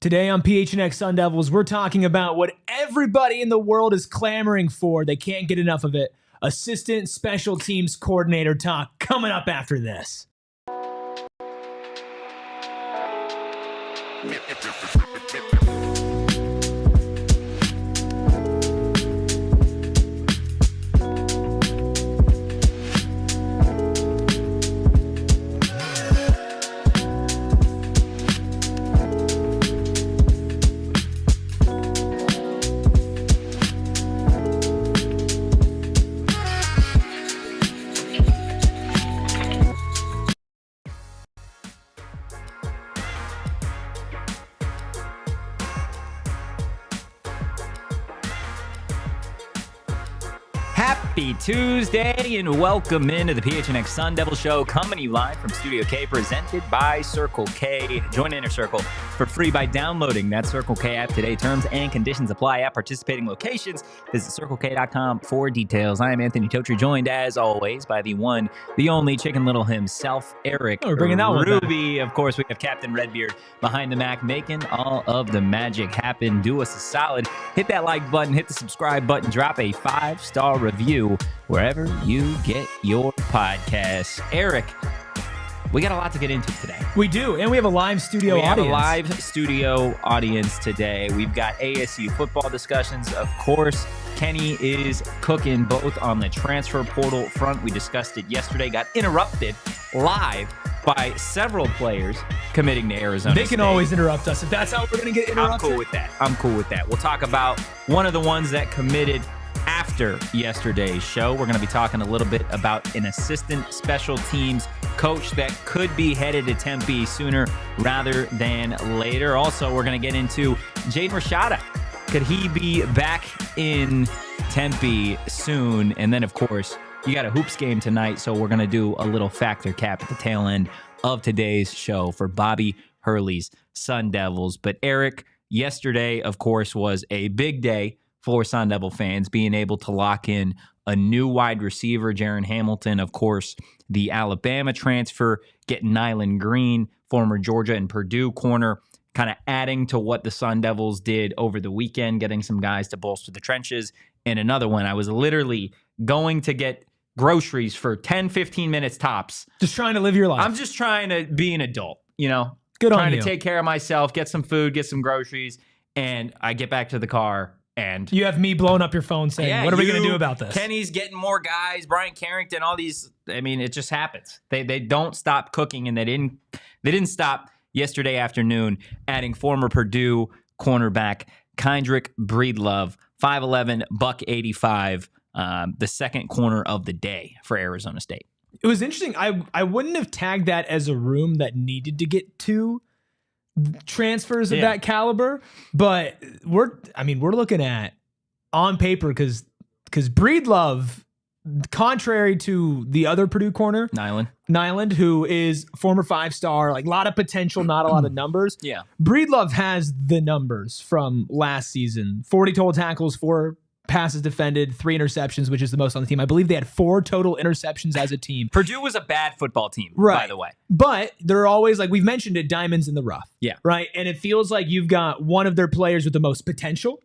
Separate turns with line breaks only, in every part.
Today on PHNX Sun Devils, we're talking about what everybody in the world is clamoring for. They can't get enough of it. Assistant Special Teams Coordinator talk coming up after this.
Happy Tuesday and welcome into the PHNX Sun Devils show, coming to you live from Studio K, presented by Circle K. Join Inner Circle for free by downloading that Circle K app today. Terms and conditions apply at participating locations. Visit CircleK.com for details. I am Anthony Totri, joined as always by the one, the only Chicken Little himself, Erik.
Oh, we're bringing that one back.
Ruby. Of course, we have Captain Redbeard behind the Mac, making all of the magic happen. Do us a solid. Hit that like button, hit the subscribe button, drop a 5-star review wherever you get your podcasts. Erik, we got a lot to get into today.
We do, and we have a live studio audience.
We have a live studio audience today. We've got ASU football discussions, of course. Kenny is cooking both on the transfer portal front. We discussed it yesterday, got interrupted live by several players committing to Arizona
They can
State.
Always interrupt us. If that's how we're going to get interrupted.
I'm cool with that. We'll talk about one of the ones that committed after yesterday's show. We're going to be talking a little bit about an assistant special teams coach that could be headed to Tempe sooner rather than later. Also, we're going to get into Jaden Rashada. Could he be back in Tempe soon? And then, of course, you got a hoops game tonight, so we're going to do a little factor cap at the tail end of today's show for Bobby Hurley's Sun Devils. But Erik, yesterday, of course, was a big day for Sun Devil fans, being able to lock in a new wide receiver, Jaron Hamilton, of course, the Alabama transfer, getting Nyland Green, former Georgia and Purdue corner, kind of adding to what the Sun Devils did over the weekend, getting some guys to bolster the trenches. And another one, I was literally going to get groceries for 10, 15 minutes tops.
Just trying to live your life.
I'm just trying to be an adult, you know?
Good on you.
Trying to take care of myself, get some food, get some groceries, and I get back to the car. And
you have me blowing up your phone saying, what are we going to do about this?
Kenny's getting more guys, Brian Carrington, all these. I mean, it just happens. They don't stop cooking, and they didn't stop yesterday afternoon adding former Purdue cornerback Kyndrich Breedlove, 5'11", $185, the second corner of the day for Arizona State.
It was interesting. I wouldn't have tagged that as a room that needed to get two transfers of that caliber, but we're looking at on paper because Breedlove, contrary to the other Purdue corner, Nyland, who is former 5-star, like a lot of potential, not a lot of numbers. Yeah, Breedlove has the numbers from last season: 40 total tackles, 4 passes defended, 3 interceptions, which is the most on the team. I believe they had 4 total interceptions as a team.
Purdue was a bad football team,
right,
by the way.
But they're always, like we've mentioned it, diamonds in the rough.
Yeah.
Right? And it feels like you've got one of their players with the most potential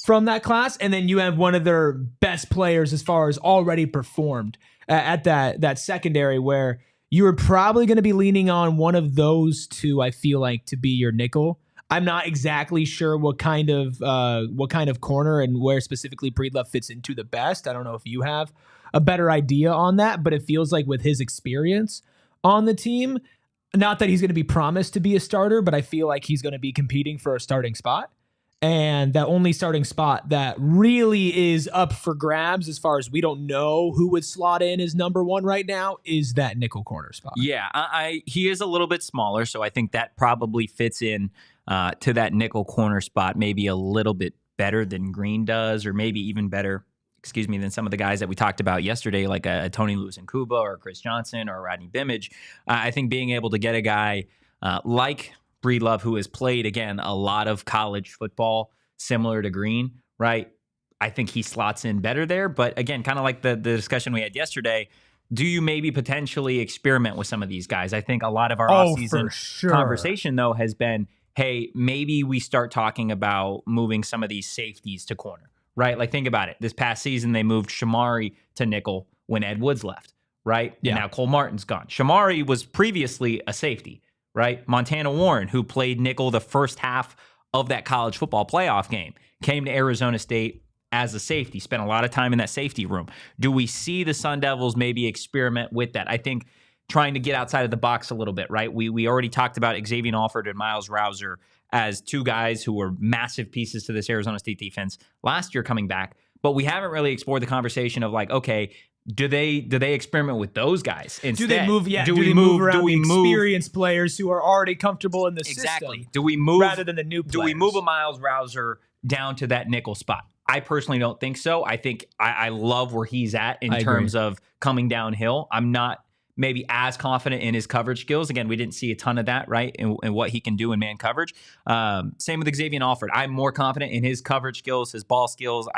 from that class, and then you have one of their best players as far as already performed at that secondary, where you were probably going to be leaning on one of those two, I feel like, to be your nickel. I'm not exactly sure what kind of corner and where specifically Breedlove fits into the best. I don't know if you have a better idea on that, but it feels like with his experience on the team, not that he's going to be promised to be a starter, but I feel like he's going to be competing for a starting spot. And that only starting spot that really is up for grabs, as far as we don't know who would slot in as number one right now, is that nickel corner spot.
Yeah, he is a little bit smaller, so I think that probably fits in to that nickel corner spot maybe a little bit better than Green does, or maybe even better, than some of the guys that we talked about yesterday, like a Tony Lewis-Nkuba or Chris Johnson or Rodney Bimage. I think being able to get a guy like Breedlove, who has played, again, a lot of college football similar to Green, right? I think he slots in better there. But again, kind of like the discussion we had yesterday, do you maybe potentially experiment with some of these guys? I think a lot of our offseason conversation, though, has been, hey, maybe we start talking about moving some of these safeties to corner, right? Like, think about it. This past season, they moved Shamari to nickel when Ed Woods left, right?
Yeah.
And now Cole Martin's gone. Shamari was previously a safety, right? Montana Warren, who played nickel the first half of that college football playoff game, came to Arizona State as a safety, spent a lot of time in that safety room. Do we see the Sun Devils maybe experiment with that? I think trying to get outside of the box a little bit, right? We already talked about Xavier Alford and Miles Rouser as two guys who were massive pieces to this Arizona State defense last year coming back, but we haven't really explored the conversation of like, okay, do they experiment with those guys instead?
Do they move? Yeah.
Do
we
we
move
move?
around
Do we
the
move?
experienced players who are already comfortable in the
Exactly.
system?
Do we move
rather than the new players?
Do we move a Miles Rouser down to that nickel spot? I personally don't think so. I think I love where he's at in terms of coming downhill. I'm not maybe as confident in his coverage skills. Again, we didn't see a ton of that, right, and what he can do in man coverage. Same with Xavier Alford. I'm more confident in his coverage skills, his ball skills.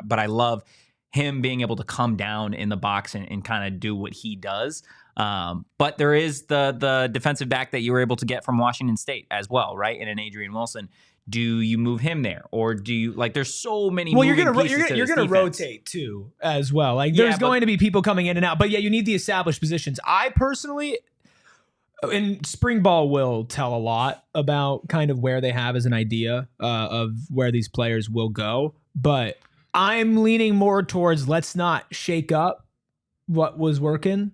But I love him being able to come down in the box and kind of do what he does. But there is the defensive back that you were able to get from Washington State as well, right? And an Adrian Wilson. Do you move him there, or do you like? There's so many.
Well,
moving
you're
pieces
gonna rotate too as well. Like there's going to be people coming in and out, but yeah, you need the established positions. I personally, and spring ball will tell a lot about kind of where they have as an idea of where these players will go. But I'm leaning more towards let's not shake up what was working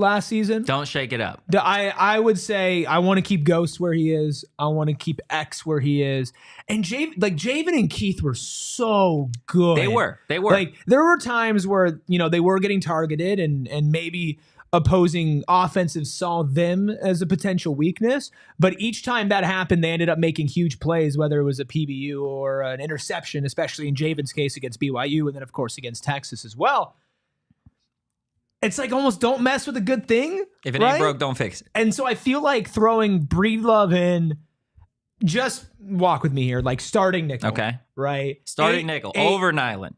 last season.
Don't shake it up.
I would say I want to keep Ghost where he is. I want to keep X where he is. And Javen and Keith were so good.
They were.
Like there were times where, they were getting targeted and maybe opposing offensives saw them as a potential weakness. But each time that happened, they ended up making huge plays, whether it was a PBU or an interception, especially in Javen's case against BYU and then, of course, against Texas as well. It's like almost don't mess with a good thing.
If it ain't broke, don't fix it.
And so I feel like throwing Breedlove in, just walk with me here, like starting nickel.
Okay.
Right?
Starting nickel over Nyland.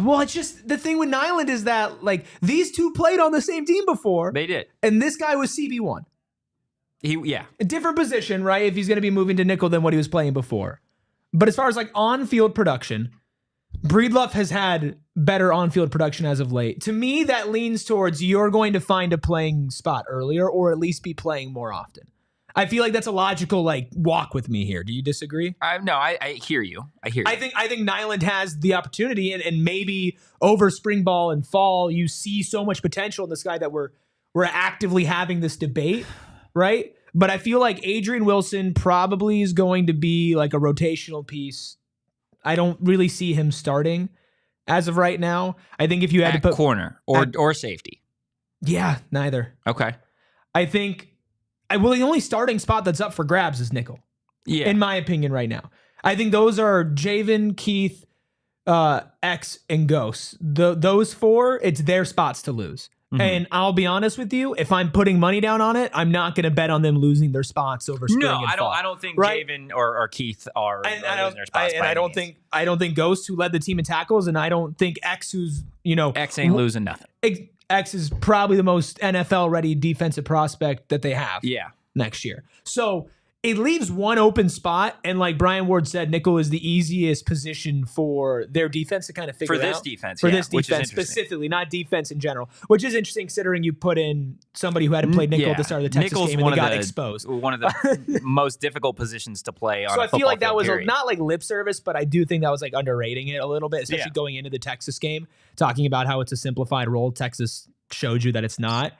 Well, it's just the thing with Nyland is that like these two played on the same team before.
They did.
And this guy was CB1. A different position, right? If he's going to be moving to nickel than what he was playing before. But as far as like on-field production, Breedlove has had better on-field production as of late. To me, that leans towards you're going to find a playing spot earlier or at least be playing more often. I feel like that's a logical like walk with me here. Do you disagree?
No, I hear you. I
think Nyland has the opportunity and maybe over spring ball and fall, you see so much potential in this guy that we're actively having this debate, right? But I feel like Adrian Wilson probably is going to be like a rotational piece. I don't really see him starting as of right now. I think if you had to put
corner or safety.
Yeah, neither.
Okay.
I think the only starting spot that's up for grabs is nickel.
Yeah.
In my opinion right now. I think those are Javen, Keith, X, and Ghost. Those four, it's their spots to lose. Mm-hmm. And I'll be honest with you, if I'm putting money down on it, I'm not going to bet on them losing their spots over spring and fall.
I don't think Javen or Keith are losing their spots.
I don't think Ghost, who led the team in tackles, and I don't think X, who's
X ain't losing nothing.
X is probably the most NFL ready defensive prospect that they have.
Yeah.
Next year. So it leaves one open spot, and like Brian Ward said, nickel is the easiest position for their defense to kind of figure out.
For this defense,
this defense specifically, not defense in general, which is interesting considering you put in somebody who hadn't played nickel at the start of the Texas game and they got exposed.
One of the most difficult positions to play on.
So I feel like that was not like lip service, but I do think that was like underrating it a little bit, especially going into the Texas game, talking about how it's a simplified role. Texas showed you that it's not.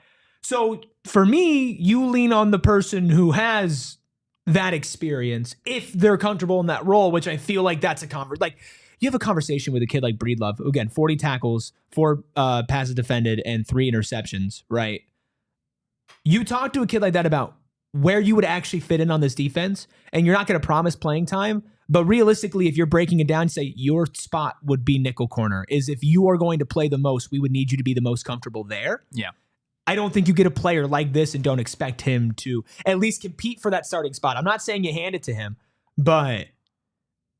So for me, you lean on the person who has that experience if they're comfortable in that role, which I feel like that's like you have a conversation with a kid like Breedlove, who, again, 40 tackles, 4 passes defended, and 3 interceptions, right? You talk to a kid like that about where you would actually fit in on this defense, and you're not going to promise playing time, but realistically, if you're breaking it down, say your spot would be nickel corner, is if you are going to play the most, we would need you to be the most comfortable there.
Yeah.
I don't think you get a player like this and don't expect him to at least compete for that starting spot. I'm not saying you hand it to him, but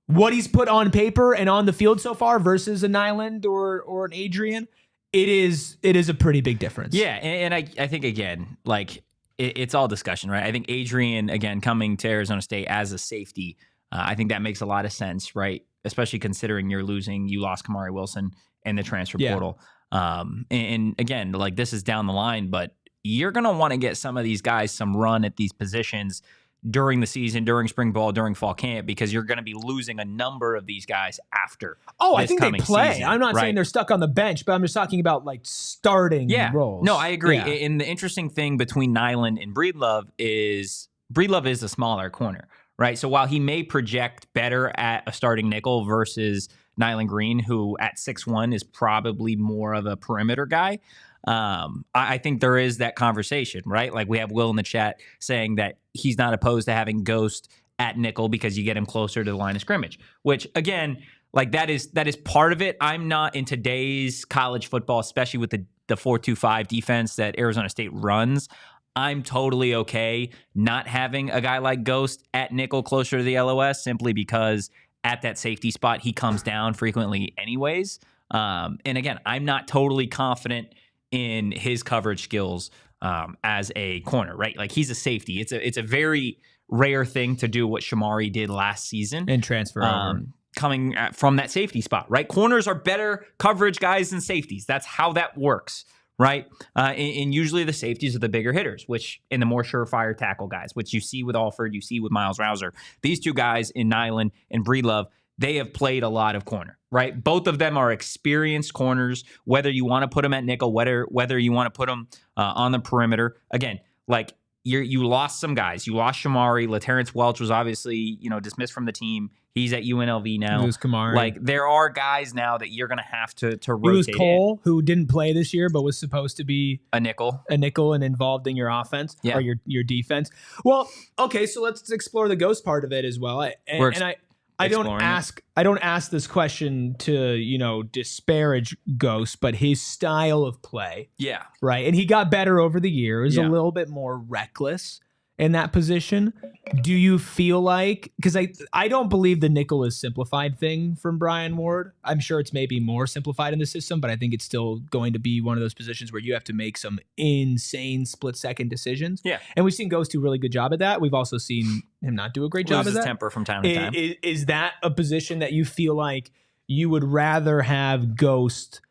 what he's put on paper and on the field so far versus a Nyland or an Adrian, it is a pretty big difference.
Yeah, and I think, again, like it's all discussion, right? I think Adrian, again, coming to Arizona State as a safety, I think that makes a lot of sense, right? Especially considering you lost Kamari Wilson in the transfer portal. And again, like this is down the line, but you're going to want to get some of these guys some run at these positions during the season, during spring ball, during fall camp, because you're going to be losing a number of these guys after.
I think they play.
Season,
I'm not saying they're stuck on the bench, but I'm just talking about like starting roles.
No, I agree.
Yeah.
And the interesting thing between Nyland and Breedlove is a smaller corner, right? So while he may project better at a starting nickel versus Nyland Green, who at 6'1" is probably more of a perimeter guy, I think there is that conversation, right? Like we have Will in the chat saying that he's not opposed to having Ghost at nickel because you get him closer to the line of scrimmage, which again, like that is part of it. I'm not in today's college football, especially with the 4-2-5 defense that Arizona State runs. I'm totally okay not having a guy like Ghost at nickel closer to the LOS simply because at that safety spot, he comes down frequently anyways. And again, I'm not totally confident in his coverage skills as a corner, right? Like he's a safety. It's a very rare thing to do what Shamari did last season
and transfer over.
Coming from that safety spot, right? Corners are better coverage guys than safeties. That's how that works, right? And usually the safeties are the bigger hitters, which in the more surefire tackle guys, which you see with Alford, you see with Miles Rouser. These two guys in Nyland and Breedlove, they have played a lot of corner, right? Both of them are experienced corners, whether you want to put them at nickel, whether you want to put them on the perimeter. Again, like you lost some guys. You lost Shamari. LaTerrence Welch was obviously, dismissed from the team. He's at UNLV now.
Lose Kamari.
Like there are guys now that you're going to have to rotate.
You lose Cole, who didn't play this year, but was supposed to be
a nickel
and involved in your offense or your defense. Well, okay, so let's explore the Ghost part of it as well. I don't ask this question to, disparage Ghost, but his style of play.
Yeah.
Right. And he got better over the years, a little bit more reckless in that position. Do you feel like, because I don't believe the nickel is simplified thing from Brian Ward. I'm sure it's maybe more simplified in the system, but I think it's still going to be one of those positions where you have to make some insane split-second decisions.
Yeah.
And we've seen Ghost do a really good job at that. We've also seen him not do a great job at that.
Lose his temper from time to time.
Is that a position that you feel like you would rather have Ghost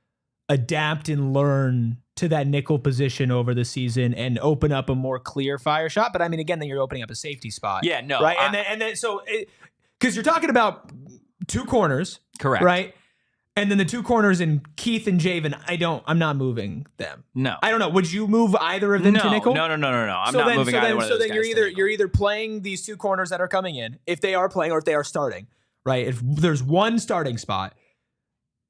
adapt and learn to that nickel position over the season and open up a more clear fire shot? But I mean, again, then you're opening up a safety spot.
Yeah, no.
Right. And then so because you're talking about two corners.
Correct.
Right. And then the two corners in Keith and Javen, I'm not moving them.
No.
I don't know. Would you move either of them to nickel?
No. I'm not moving either one of those guys.
You're either playing these two corners that are coming in, if they are playing or if they are starting, right? If there's one starting spot,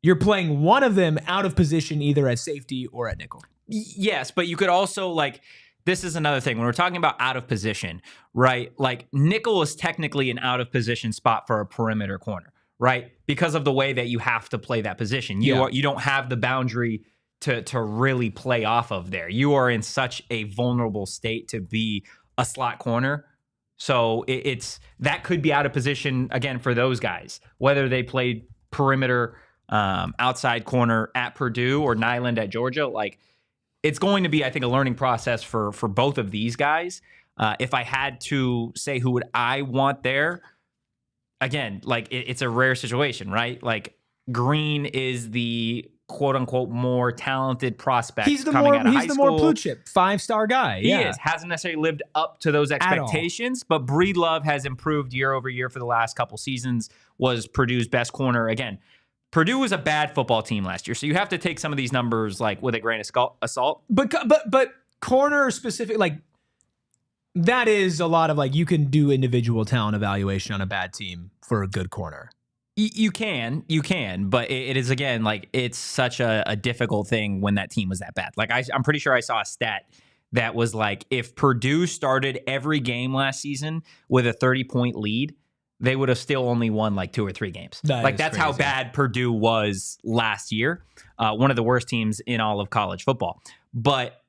you're playing one of them out of position either at safety or at nickel.
Yes, but you could also, like, this is another thing. When we're talking about out of position, right? Like, nickel is technically an out of position spot for a perimeter corner, right? Because of the way that you have to play that position. You don't have the boundary to really play off of there. You are in such a vulnerable state to be a slot corner. So it's that could be out of position, again, for those guys, whether they played perimeter outside corner at Purdue or Nyland at Georgia. Like, it's going to be, I think, a learning process for both of these guys. If I had to say who would I want there, again, like it's a rare situation, right? Like Green is the quote unquote more talented prospect.
He's the
coming out of high
more
school.
blue chip 5-star guy.
He is. Hasn't necessarily lived up to those expectations, but Breedlove has improved year over year for the last couple seasons. Was Purdue's best corner again. Purdue was a bad football team last year, so you have to take some of these numbers like with a grain of salt.
But corner specific, like that is a lot of like you can do individual talent evaluation on a bad team for a good corner.
You can, but it is, again, like it's such a difficult thing when that team was that bad. Like I'm pretty sure I saw a stat that was like if Purdue started every game last season with a 30-point lead, they would have still only won like 2 or 3 games. That's crazy. How bad Purdue was last year. One of the worst teams in all of college football. But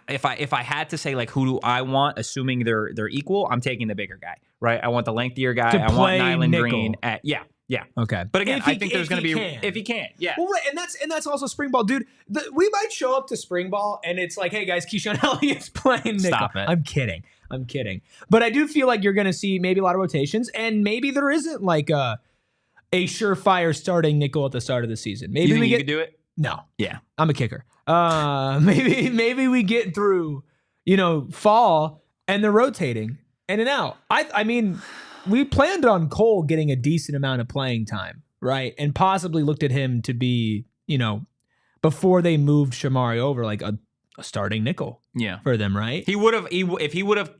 if I had to say like who do I want, assuming they're equal, I'm taking the bigger guy, right? I want the lengthier guy. I want Nyland Green Yeah.
Okay.
But again, I think there's going to be if he can. Yeah.
Well, and that's also spring ball, dude. We might show up to spring ball and it's like, hey guys, Keyshawn Elliott's playing nickel.
Stop it.
I'm kidding. But I do feel like you're going to see maybe a lot of rotations, and maybe there isn't like a surefire starting nickel at the start of the season. Maybe
you think you could do it?
No.
Yeah.
I'm a kicker. Maybe we get through, fall and they're rotating in and out. I mean, we planned on Cole getting a decent amount of playing time, right? And possibly looked at him to be, before they moved Shamari over, like a starting nickel.
Yeah.
For them, right?
He would have if he would have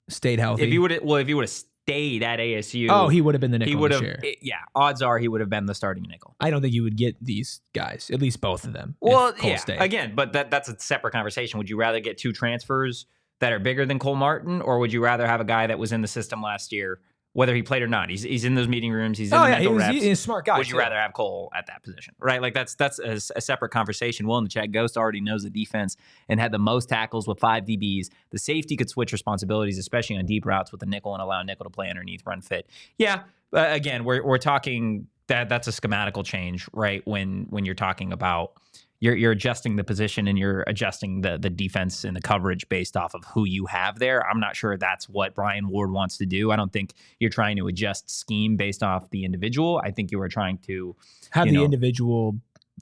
stayed healthy.
If he would have stayed at ASU.
Oh, he would have been the nickel.
He would have. Yeah, odds are he would have been the starting nickel.
I don't think you would get these guys, at least both of them.
Well, yeah. Again, but that's a separate conversation. Would you rather get 2 transfers that are bigger than Cole Martin, or would you rather have a guy that was in the system last year, whether he played or not? He's in those meeting rooms. He's in the mental reps.
He's a smart guy.
Would you rather have Cole at that position, right? Like that's a separate conversation. Will in the chat, Ghost already knows the defense and had the most tackles with 5 DBs. The safety could switch responsibilities, especially on deep routes with the nickel, and allow nickel to play underneath, run fit. Yeah, again, we're talking that's a schematical change, right? When you're talking about you're adjusting the position and you're adjusting the defense and the coverage based off of who you have there. I'm not sure that's what Brian Ward wants to do. I don't think you're trying to adjust scheme based off the individual. I think you were trying to
have the individual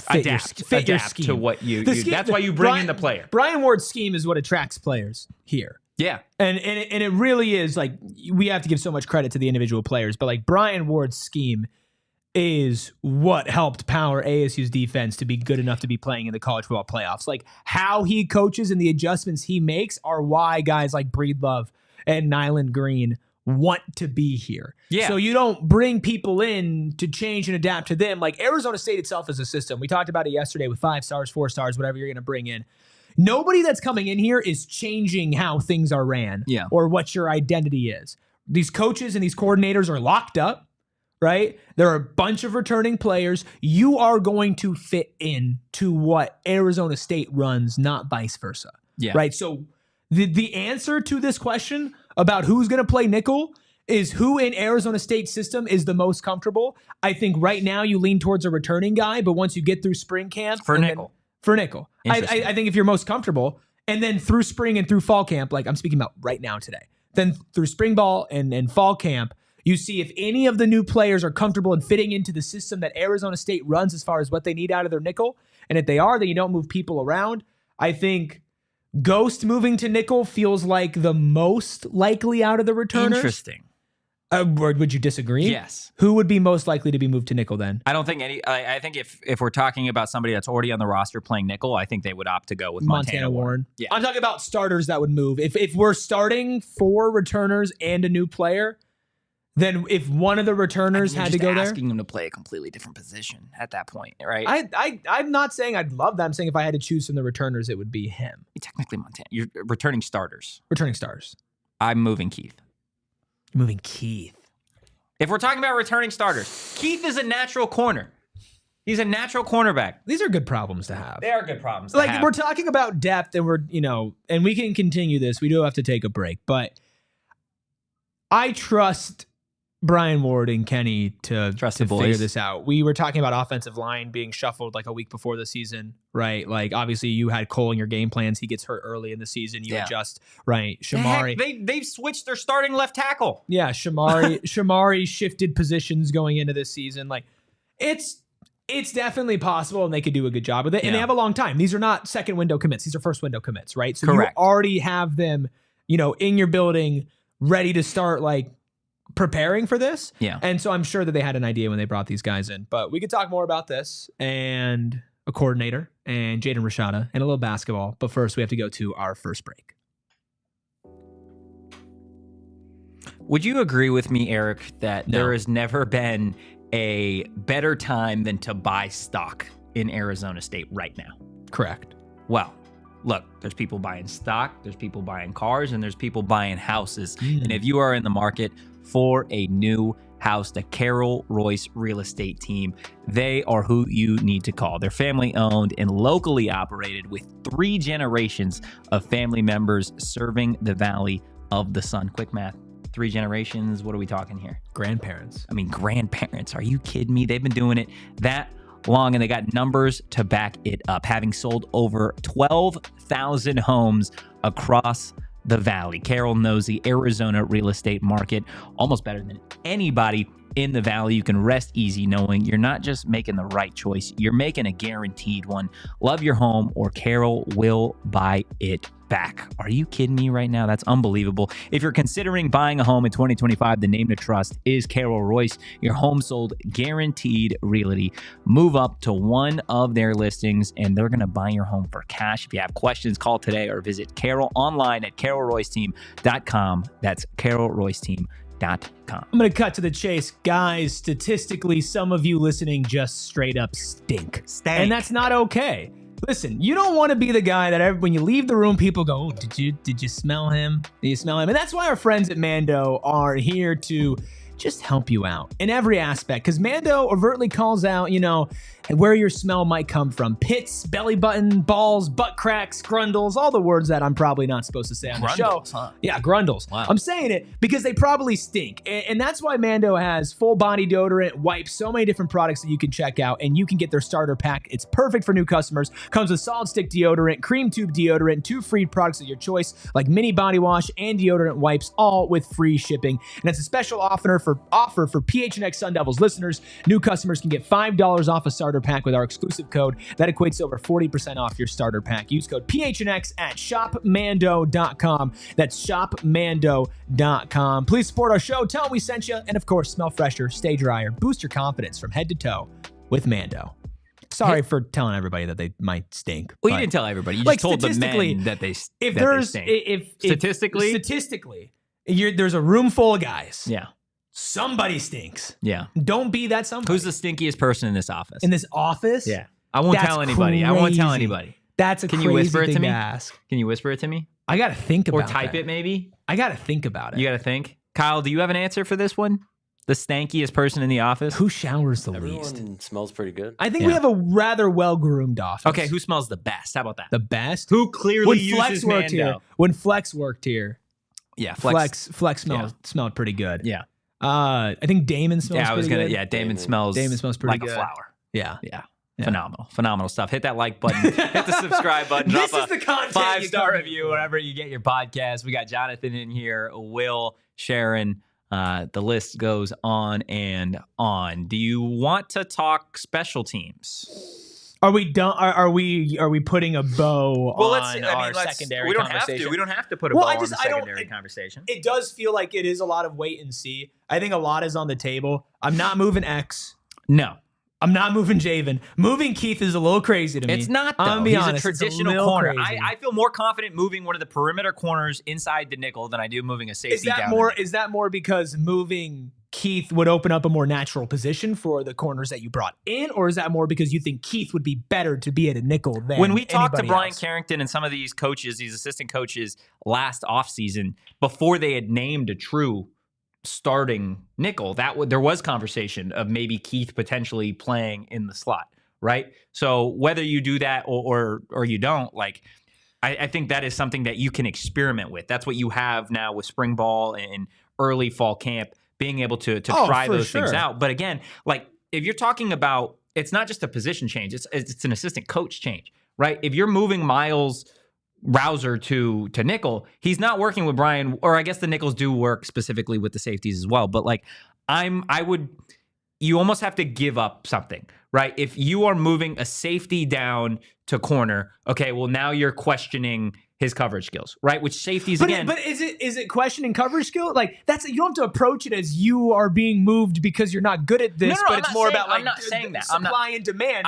adapt your scheme
to what you that's why you bring in the player.
Brian Ward's scheme is what attracts players here.
Yeah.
And it really is, like, we have to give so much credit to the individual players, but like Brian Ward's scheme is what helped power ASU's defense to be good enough to be playing in the college football playoffs. Like, how he coaches and the adjustments he makes are why guys like Breedlove and Nyland Green want to be here.
Yeah.
So you don't bring people in to change and adapt to them. Like, Arizona State itself is a system. We talked about it yesterday with 5 stars, 4 stars, whatever you're going to bring in. Nobody that's coming in here is changing how things are ran or what your identity is. These coaches and these coordinators are locked up. Right? There are a bunch of returning players. You are going to fit in to what Arizona State runs, not vice versa.
Yeah.
Right? So the answer to this question about who's going to play nickel is who in Arizona State system is the most comfortable. I think right now you lean towards a returning guy, but once you get through spring camp
for nickel.
I think if you're most comfortable, and then through spring and through fall camp, like I'm speaking about right now today, then through spring ball and fall camp, you see if any of the new players are comfortable in fitting into the system that Arizona State runs as far as what they need out of their nickel. And if they are, then you don't move people around. I think Ghost moving to nickel feels like the most likely out of the returners.
Interesting.
Would you disagree?
Yes.
Who would be most likely to be moved to nickel then?
I don't think any. I think if we're talking about somebody that's already on the roster playing nickel, I think they would opt to go with Montana Warren.
Yeah. I'm talking about starters that would move. If we're starting 4 returners and a new player, then if one of the returners had to go there,
asking them to play a completely different position at that point, right?
I'm not saying I'd love that. I'm saying if I had to choose from the returners, it would be him.
Technically, Montana. You're returning starters.
Returning stars.
I'm moving Keith.
You're moving Keith.
If we're talking about returning starters, Keith is a natural corner. He's a natural cornerback.
These are good problems to have.
They are good problems to have.
We're talking about depth, and we're, and we can continue this. We do have to take a break, but I trust Brian Ward and Kenny to figure this out. We were talking about offensive line being shuffled like a week before the season, right? Like, obviously you had Cole in your game plans. He gets hurt early in the season. You adjust, right? Shamari.
They've switched their starting left tackle.
Yeah, Shamari shifted positions going into this season. Like, it's definitely possible, and they could do a good job with it. And they have a long time. These are not second window commits. These are first window commits, right? So
correct.
You already have them, in your building ready to start, like, preparing for this.
Yeah.
And so I'm sure that they had an idea when they brought these guys in. But we could talk more about this and a coordinator and Jaden Rashada and a little basketball. But first, we have to go to our first break.
Would you agree with me, Erik, that there has never been a better time than to buy stock in Arizona State right now?
Correct.
Well, look, there's people buying stock, there's people buying cars, and there's people buying houses. And if you are in the market for a new house, the Carol Royce Real Estate Team, they are who you need to call. They're family owned and locally operated with 3 generations of family members serving the Valley of the Sun. Quick math. 3 generations. What are we talking here?
Grandparents.
I mean, grandparents. Are you kidding me? They've been doing it that long, and they got numbers to back it up, having sold over 12,000 homes across the valley. Carol knows the Arizona real estate market almost better than anybody in the valley. You can rest easy knowing you're not just making the right choice, you're making a guaranteed one. Love your home or Carol will buy it back. Are you kidding me right now? That's unbelievable. If you're considering buying a home in 2025, the name to trust is Carol Royce, your home sold guaranteed realty. Move up to one of their listings and they're going to buy your home for cash. If you have questions, call today or visit Carol online at carolroyceteam.com. That's carolroyceteam.com.
I'm going to cut to the chase. Guys, statistically, some of you listening just straight up stink. And that's not okay. Listen, you don't want to be the guy that when you leave the room, people go, oh, did you smell him? Did you smell him? And that's why our friends at Mando are here to just help you out in every aspect. Because Mando overtly calls out, where your smell might come from. Pits, belly button, balls, butt cracks, grundles, all the words that I'm probably not supposed to say on the show.
Huh?
Yeah, grundles.
Wow.
I'm saying it because they probably stink. And that's why Mando has full body deodorant, wipes, so many different products that you can check out. And you can get their starter pack. It's perfect for new customers. Comes with solid stick deodorant, cream tube deodorant, 2 free products of your choice, like mini body wash and deodorant wipes, all with free shipping. And it's a special offer for PHNX Sun Devils listeners. New customers can get $5 off a starter pack with our exclusive code. That equates to over 40% off your starter pack. Use code PHNX at shopmando.com. That's shopmando.com. Please support our show. Tell them we sent you. And of course, smell fresher, stay drier, boost your confidence from head to toe with Mando. Sorry for telling everybody that they might stink.
Well, you didn't tell everybody. You just told the men that they stink.
Statistically, there's a room full of guys.
Yeah.
Somebody stinks.
Yeah.
Don't be that somebody.
Who's the stinkiest person in this office?
In this office?
Yeah. I won't tell anybody.
Crazy.
I won't tell anybody.
That's a crazy thing to ask.
Can you whisper it to me?
I got to think about it.
Or type it maybe?
I got to think about it.
You got to think? Kyle, do you have an answer for this one? The stankiest person in the office?
Who showers the
least?
Everyone
smells pretty good.
I think we have a rather well-groomed office.
Okay, who smells the best? How about that?
The best?
Who clearly uses Mando?
When Flex worked here.
Yeah,
Flex smelled pretty good.
Yeah.
I think Damon smells pretty good.
Yeah, Damon smells
pretty
like
good.
a flower.
Yeah.
Phenomenal stuff. Hit that like button. Hit the subscribe button.
This
Drop
is the content.
5-star review wherever you get your podcast. We got Jonathan in here, Will, Sharon. The list goes on and on. Do you want to talk special teams?
Are we done? Are we putting a bow on our secondary conversation?
We don't have to put a bow on the secondary conversation.
It does feel like it is a lot of wait and see. I think a lot is on the table. I'm not moving X.
No.
I'm not moving Javen. Moving Keith is a little crazy to me.
It's not, though.
I'm gonna be honest.
A traditional corner. I feel more confident moving one of the perimeter corners inside the nickel than I do moving a safety down.
Is that more because moving Keith would open up a more natural position for the corners that you brought in, or is that more because you think Keith would be better to be at a nickel than
when we talked to Brian
else?
Carrington and some of these coaches, these assistant coaches last offseason, before they had named a true starting nickel, there was conversation of maybe Keith potentially playing in the slot, right? So whether you do that or you don't, like, I think that is something that you can experiment with. That's what you have now with spring ball and early fall camp, being able to try those things out. But again, like, if you're talking about, it's not just a position change, it's an assistant coach change, right? If you're moving Miles Rouser to nickel, he's not working with Brian, or I guess the nickels do work specifically with the safeties as well. But like, you almost have to give up something, right? If you are moving a safety down to corner, okay, well, now you're questioning his coverage skills, right? Which safeties again.
But is it questioning coverage skill? Like, you don't have to approach it as you are being moved because you're not good at this. But it's more about like,
I'm not saying that.
Supply and demand.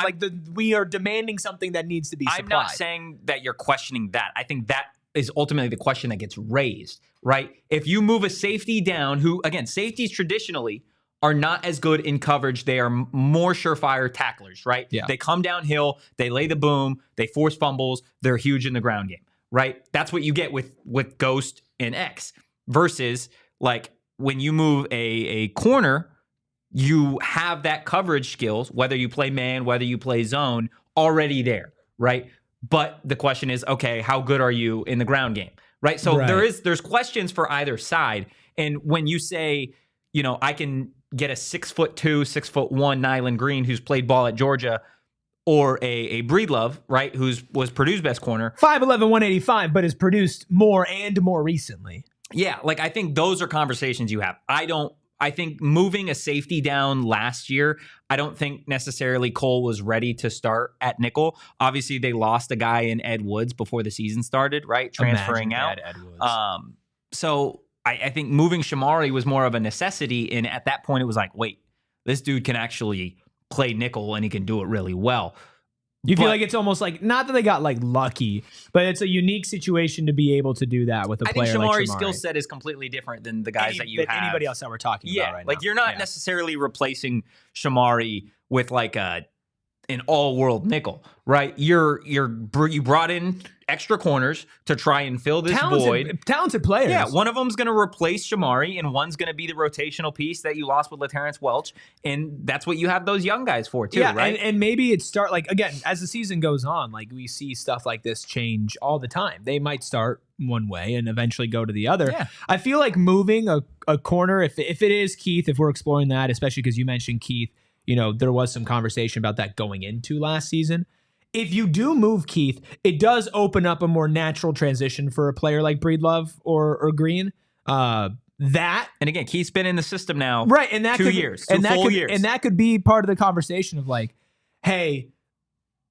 We are demanding something that needs to be supplied.
I'm not saying that you're questioning that. I think that is ultimately the question that gets raised, right? If you move a safety down, who again, safeties traditionally are not as good in coverage. They are more surefire tacklers, right?
Yeah.
They come downhill, they lay the boom, they force fumbles, they're huge in the ground game, right? That's what you get with Ghost and X. Versus, like, when you move a corner, you have that coverage skills, whether you play man, whether you play zone, already there, right? But the question is, okay, how good are you in the ground game, right? So there's questions for either side. And when you say, I can get a 6'2", 6'1" Nyland Green who's played ball at Georgia, or a Breedlove, right, was Purdue's best corner.
5'11", 185, but has produced more and more recently.
Yeah, like I think those are conversations you have. I think moving a safety down last year, I don't think necessarily Cole was ready to start at nickel. Obviously, they lost a guy in Ed Woods before the season started, right? Transferring out.
Ed Woods.
So I think moving Shamari was more of a necessity. And at that point, it was like, wait, this dude can actually play nickel and he can do it really well.
You feel like it's almost like, not that they got like lucky, but it's a unique situation to be able to do that with a player like Shamari.
I think Shamari's skill set is completely different than the guys that you have.
Anybody else that we're talking about right now.
Like you're not necessarily replacing Shamari with like an all-world nickel, right? You brought in extra corners to try and fill this void.
Talented players.
Yeah, one of them's going to replace Shamari, and one's going to be the rotational piece that you lost with LaTerrence Welch, and that's what you have those young guys for too, right?
And maybe it start like again as the season goes on, like we see stuff like this change all the time. They might start one way and eventually go to the other.
Yeah.
I feel like moving a corner, if it is Keith, if we're exploring that, especially because you mentioned Keith. There was some conversation about that going into last season. If you do move Keith, it does open up a more natural transition for a player like Breedlove or Green. And
again, Keith's been in the system now,
right? And that
2 years, full years,
and that could be part of the conversation of like, hey,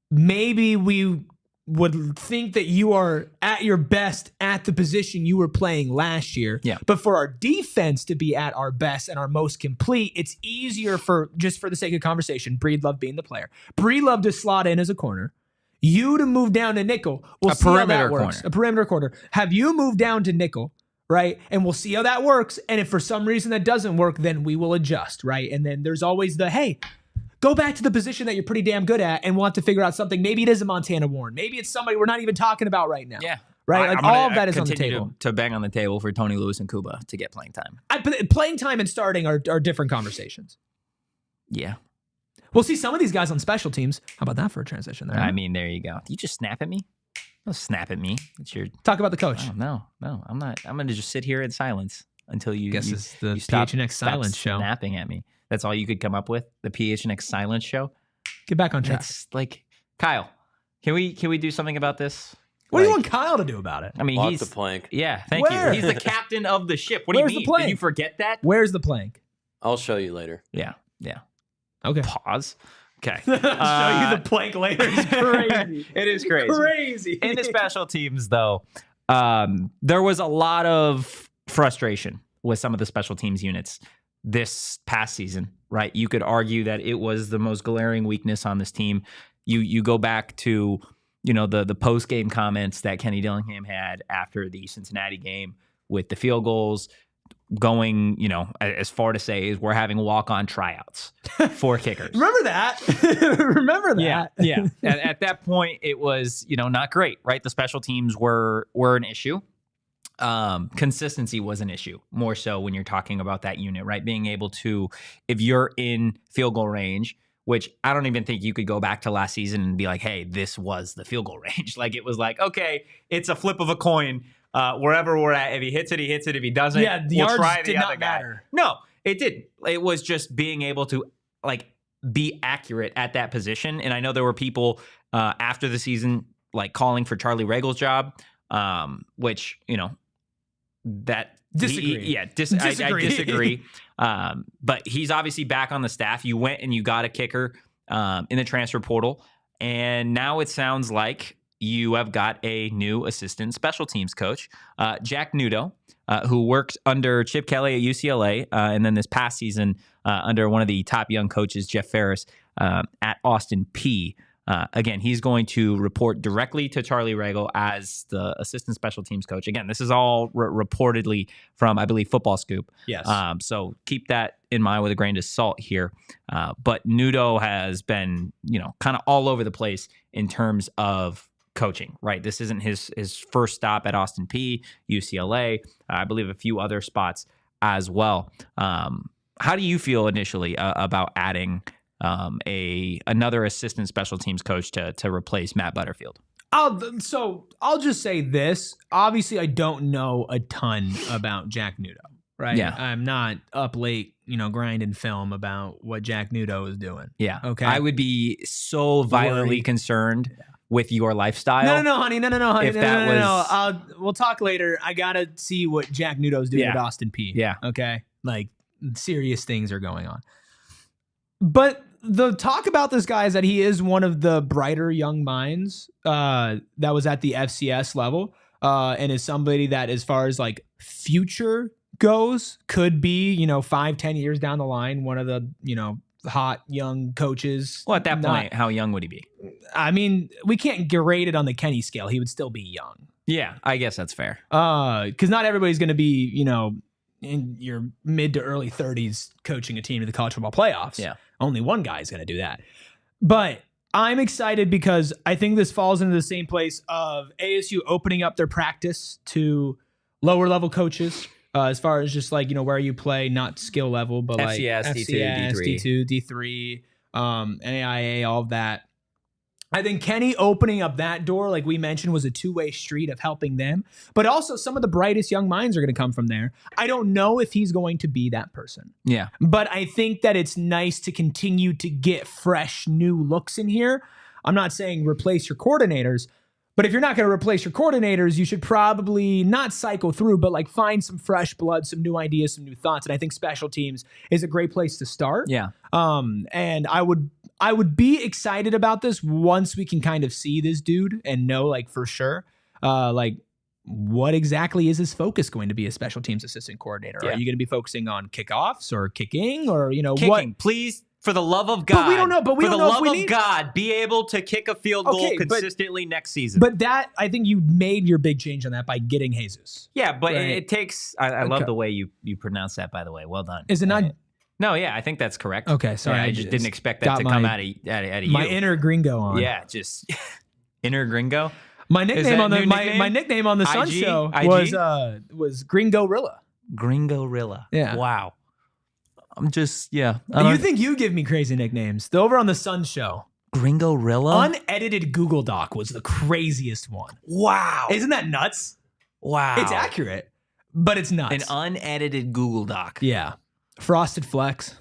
maybe we would think that you are at your best at the position you were playing last year.
Yeah.
But for our defense to be at our best and our most complete, it's easier for the sake of conversation, Breedlove being the player. Breedlove to slot in as a corner. You to move down to nickel. We'll see how that works. A perimeter corner. Have you move down to nickel, right? And we'll see how that works. And if for some reason that doesn't work, then we will adjust, right? And then there's always hey, go back to the position that you're pretty damn good at and want to figure out something. Maybe it is a Montana Warren. Maybe it's somebody we're not even talking about right now.
Yeah.
Right? All of that is on the table.
To bang on the table for Tony Lewis and Kuba to get playing time.
But playing time and starting are different conversations.
Yeah.
We'll see some of these guys on special teams. How about that for a transition there?
I mean, there you go. You just snap at me? Don't snap at me. It's your
talk about the coach.
Oh, no, I'm not. I'm going to just sit here in silence until you
it's the PHNX Silence Show.
Snapping at me. That's all you could come up with? The PHNX Silence Show?
Get back on track.
It's like, Kyle, can we do something about this?
What do you want Kyle to do about it?
I mean,
he's the plank.
Yeah, thank you. He's the captain of the ship. What
Where's
do you mean?
The plank?
Did you forget that?
Where's the plank?
I'll show you later.
Yeah.
Okay.
Pause. Okay.
Show you the plank later. It's crazy.
It is crazy.
Crazy.
In the special teams, though, there was a lot of frustration with some of the special teams units this past season, right? You could argue that it was the most glaring weakness on this team. You go back to, the post-game comments that Kenny Dillingham had after the Cincinnati game with the field goals going, as far to say is we're having walk-on tryouts for kickers.
Remember that? Remember that?
Yeah. At that point, it was, not great, right? The special teams were an issue. Consistency was an issue more so when you're talking about that unit, right? Being able to, if you're in field goal range, which I don't even think you could go back to last season and be like, hey, this was the field goal range. Like it was like, okay, it's a flip of a coin. Wherever we're at, if he hits it, he hits it. If he doesn't,
the
we'll
yards
try the
did
other
not
guy.
matter.
No, it didn't. It was just being able to be accurate at that position. And I know there were people after the season calling for Charlie Ragel's job, which that
disagree.
I disagree. But he's obviously back on the staff. You went and you got a kicker in the transfer portal, and now it sounds like you have got a new assistant special teams coach, Jack Nudo, who worked under Chip Kelly at UCLA, and then this past season under one of the top young coaches, Jeff Ferris, at Austin Peay. Again, he's going to report directly to Charlie Regel as the assistant special teams coach. Again, this is all reportedly from, I believe, Football Scoop.
Yes.
So keep that in mind with a grain of salt here. But Nudo has been, kind of all over the place in terms of coaching, right? This isn't his first stop at Austin Peay, UCLA, I believe a few other spots as well. How do you feel initially about adding another assistant special teams coach to replace Matt Butterfield?
I'll just say this. Obviously, I don't know a ton about Jack Nudo. right?
Yeah.
I'm not up late, grinding film about what Jack Nudo is doing.
Yeah.
Okay.
I would be so violently concerned with your lifestyle.
No, honey. No, honey.
If that was...
We'll talk later. I got to see what Jack Nudo's doing with Austin P.
Yeah.
Okay. Like, serious things are going on. But the talk about this guy is that he is one of the brighter young minds that was at the FCS level, and is somebody that, as far as like future goes, could be 5-10 years down the line one of the hot young coaches.
Well, at that point, how young would he be?
I mean, we can't grade it on the Kenny scale. He would still be young.
Yeah, I guess that's fair.
Because not everybody's going to be in your mid to early 30s coaching a team to the college football playoffs.
Yeah.
Only one guy is going to do that. But I'm excited because I think this falls into the same place of ASU opening up their practice to lower level coaches, as far as just like, where you play, not skill level, but
FCS,
like
D2,
D2, D3, NAIA, all of that. I think Kenny opening up that door, like we mentioned, was a two-way street of helping them. But also some of the brightest young minds are going to come from there. I don't know if he's going to be that person.
Yeah.
But I think that it's nice to continue to get fresh, new looks in here. I'm not saying replace your coordinators, but if you're not going to replace your coordinators, you should probably not cycle through, but like find some fresh blood, some new ideas, some new thoughts. And I think special teams is a great place to start.
Yeah.
And I would be excited about this once we can kind of see this dude and know like for sure, like what exactly is his focus going to be as special teams assistant coordinator?
Yeah.
Are you going to be focusing on kickoffs or kicking or,
kicking,
what?
Please. For the love of God.
But we don't know. But we don't know if we need...
For the love of God, be able to kick a field goal consistently next season.
But that, I think you made your big change on that by getting Jesus.
Yeah, but it takes... I love the way you pronounce that, by the way. Well done.
Is it not...
No, yeah, I think that's correct.
Okay, sorry.
Yeah, I just didn't expect that to come out of you.
My inner gringo on.
Yeah, just inner gringo.
My nickname on the my nickname on the Sun Show was Gringorilla.
Gringorilla.
Yeah.
Wow. I'm just,
You think you give me crazy nicknames. The over on the Sun Show.
Gringorilla?
Unedited Google Doc was the craziest one.
Wow.
Isn't that nuts?
Wow.
It's accurate, but it's nuts.
An unedited Google Doc.
Yeah. Frosted Flex.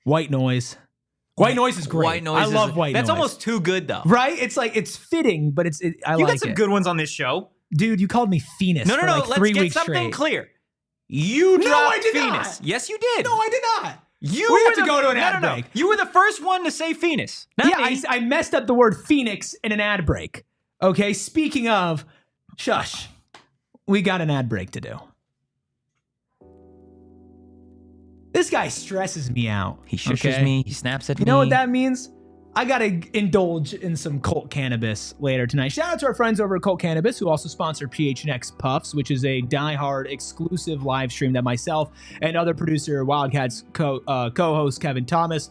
White Noise. White Noise is great.
White Noise.
I love White Noise.
That's almost too good, though.
Right? It's like, it's fitting, but I like it.
You got some good ones on this show.
Dude, you called me Phoenix for like 3 weeks straight.
Let's get something clear. You dropped Phoenix.
Not.
Yes, you did.
No, I did not.
We
have to go to an ad break.
You were the first one to say Phoenix.
I messed up the word Phoenix in an ad break. Okay, speaking of, shush, we got an ad break to do. This guy stresses me out.
He shushes me. He snaps at me.
You know what that means? I got to indulge in some Colt Cannabis later tonight. Shout out to our friends over at Colt Cannabis who also sponsor PHNX Puffs, which is a diehard exclusive live stream that myself and other producer Wildcats co-host Kevin Thomas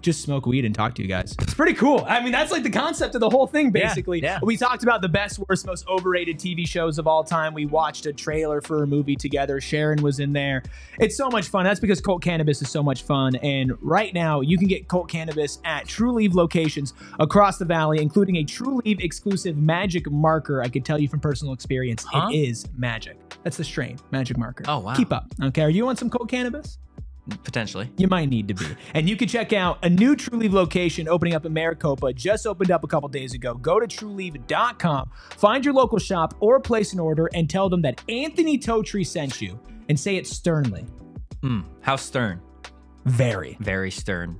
just smoke weed and talk to you guys. It's pretty cool. I mean, that's like the concept of the whole thing, basically.
Yeah.
We talked about the best, worst, most overrated TV shows of all time. We watched a trailer for a movie together. Sharon was in there. It's so much fun. That's because Colt Cannabis is so much fun. And right now, you can get Colt Cannabis at True Leave locations across the valley, including a True Leave exclusive magic marker. I could tell you from personal experience, It is magic. That's the strain, magic marker.
Oh, wow.
Keep up. Okay, are you on some Colt Cannabis?
Potentially.
You might need to be. And you can check out a new True Leave location opening up in Maricopa. Just opened up a couple days ago. Go to trueleave.com, find your local shop or place an order and tell them that Anthony Totri sent you and say it sternly.
How stern?
Very.
Very stern.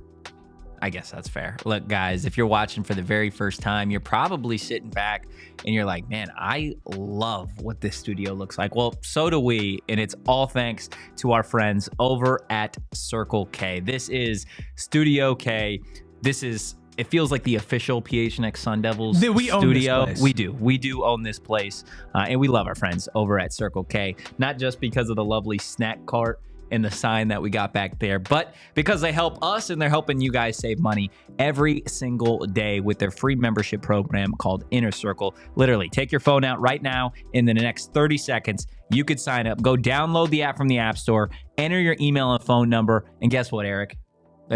I guess that's fair. Look, guys, if you're watching for the very first time, you're probably sitting back and you're like, man, I love what this studio looks like. Well, so do we. And it's all thanks to our friends over at Circle K. This is Studio K. It feels like the official PHNX Sun Devils studio.
Own this place.
We do own this place. And we love our friends over at Circle K, not just because of the lovely snack cart and the sign that we got back there, but because they help us and they're helping you guys save money every single day with their free membership program called Inner Circle. Literally, take your phone out right now. In the next 30 seconds, you could sign up. Go download the app from the App Store, enter your email and phone number, and guess what, Erik?